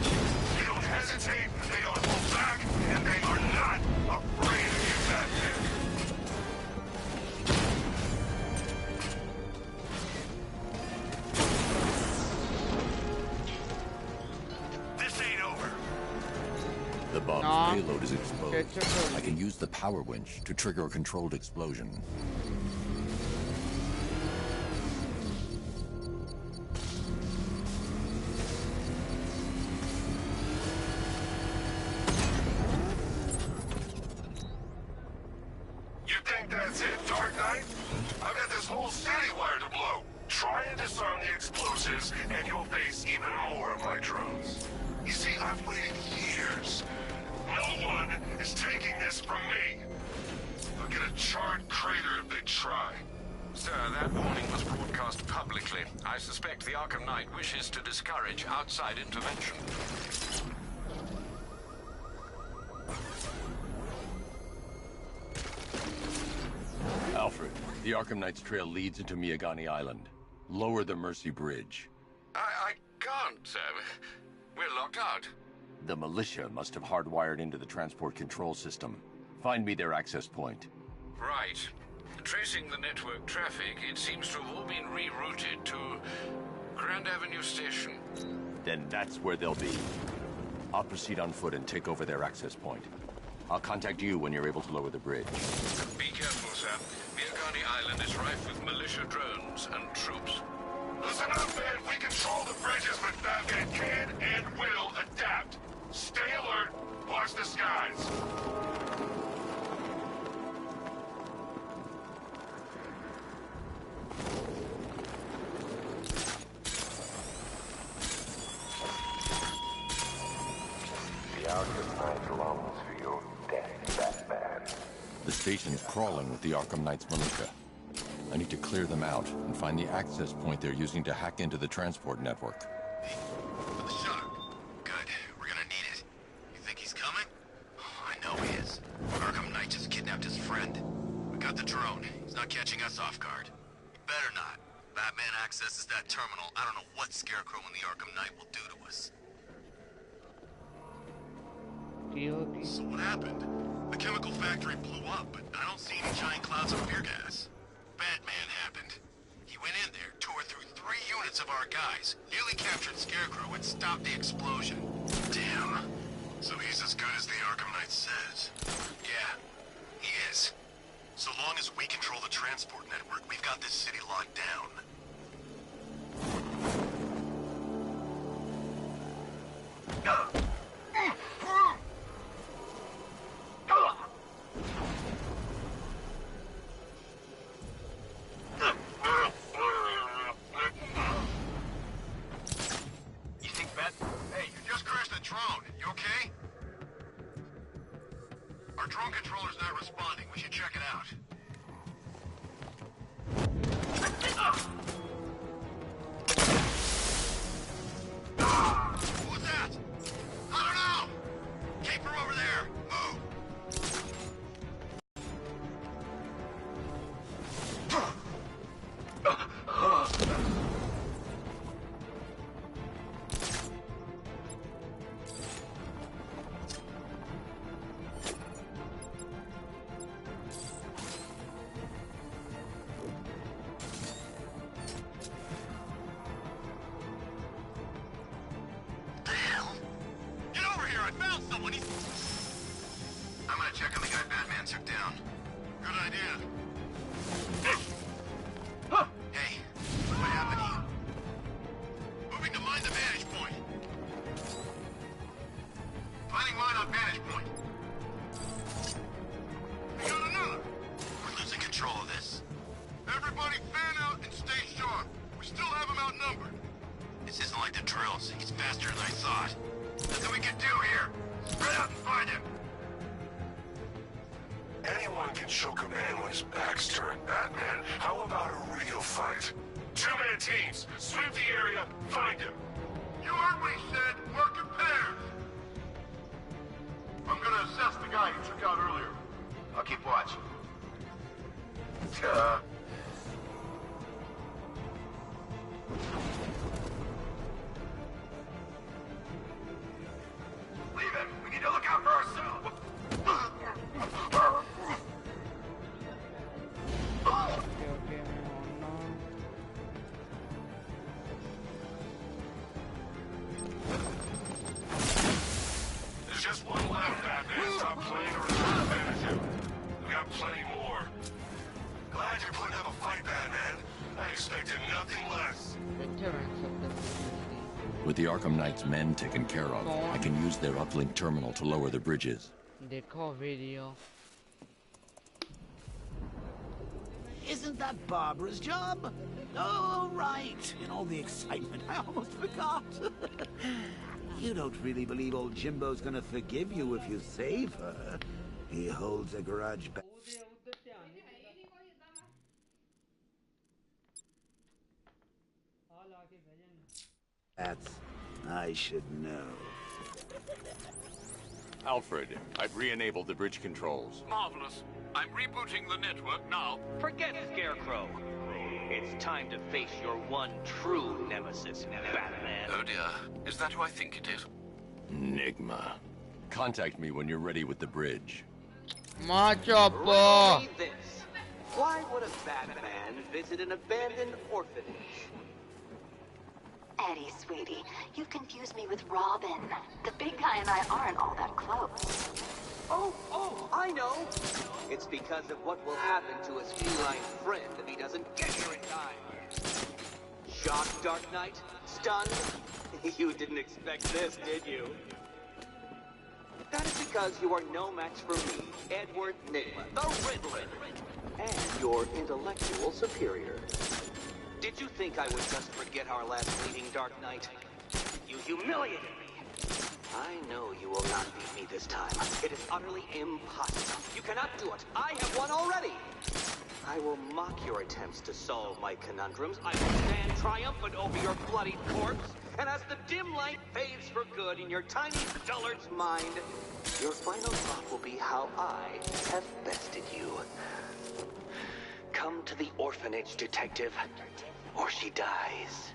They don't hesitate, they don't hold back, and they are not afraid of you, Batman. This ain't over. The bomb's Nah. payload is exposed. It's I can use the power winch to trigger a controlled explosion. You think that's it, Dark Knight? I've got this whole city wired to blow. Try and disarm the explosives, and you'll face even more of my drones. You see, I've waited years. No one is taking this from me. They'll get a charred crater if they try. Sir, that warning was broadcast publicly. I suspect the Arkham Knight wishes to discourage outside intervention. Alfred, the Arkham Knight's trail leads into Miyagani Island. Lower the Mercy Bridge. I can't, sir. We're locked out. The militia must have hardwired into the transport control system. Find me their access point. Right. Tracing the network traffic, it seems to have all been rerouted to Grand Avenue Station. Then that's where they'll be. I'll proceed on foot and take over their access point. I'll contact you when you're able to lower the bridge. Be careful, sir. Miyagani Island is rife with militia drones and troops. Listen up, man. We control the bridges, but Batman can and will adapt. Stay alert. Watch the skies. The Arkham Knight longs for your death, Batman. The station's crawling with the Arkham Knight's militia. I need to clear them out and find the access point they're using to hack into the transport network. For the shutter. Good. We're gonna need it. You think he's coming? I know he is. Arkham Knight just kidnapped his friend. We got the drone. He's not catching us off guard. He better not. Batman accesses that terminal. I don't know what Scarecrow and the Arkham Knight will do to us. So what happened? The chemical factory blew up, but I don't see any giant clouds of fear gas. Batman happened. He went in there, tore through 3 units of our guys, nearly captured Scarecrow, and stopped the explosion. Damn. So he's as good as the Arkham Knight says. Yeah, he is. So long as we control the transport network, we've got this city locked down. You think Bat... Hey, you just crashed a drone. You okay? Our drone controller's not responding. We should check it out. Who was that? I don't know! Keep her over there! Move! Get over here! I found someone! I'm gonna check on the guy Batman took down. Good idea. Hey, what happened to you? Moving to mine the vantage point. Finding mine on vantage point. We got another! We're losing control of this. Everybody fan out and stay sharp. We still have him outnumbered. This isn't like the drills. He's faster than I thought. Nothing we can do here. Spread out and find him. Anyone can show command when his back's turned, Batman. How about a real fight? Two-man teams. Sweep the area, find him. You heard what he said. Work in pairs. I'm gonna assess the guy you took out earlier. I'll keep watch. Leave him. We need to look out for ourselves. There's just one left, Batman. Stop playing around and finish him. We got plenty more. Glad you're putting up a fight, Batman. I expected nothing less. With the Arkham Knight's men taken care of, I can use their uplink terminal to lower the bridges. They call video. Isn't that Barbara's job? Oh, right. In all the excitement, I almost forgot. You don't really believe old Jimbo's gonna forgive you if you save her. He holds a grudge back. That's... I should know. Alfred, I've re-enabled the bridge controls. Marvelous. I'm rebooting the network now. Forget Scarecrow. It's time to face your one true nemesis, Batman. Oh dear. Is that who I think it is? Enigma. Contact me when you're ready with the bridge. Macho po. Read this. Why would a Batman visit an abandoned orphanage? Eddie, sweetie, you've confused me with Robin. The big guy and I aren't all that close. Oh, I know. It's because of what will happen to his feline friend if he doesn't get here in time. Shocked, Dark Knight? Stunned? You didn't expect this, did you? That is because you are no match for me, Edward Nigma, the Riddler, and your intellectual superior. Did you think I would just forget our last meeting, Dark Knight? You humiliated me. I know you will not beat me this time. It is utterly impossible. You cannot do it. I have won already. I will mock your attempts to solve my conundrums. I will stand triumphant over your bloody corpse. And as the dim light fades for good in your tiny dullard's mind, your final thought will be how I have bested you. Come to the orphanage, detective, or she dies.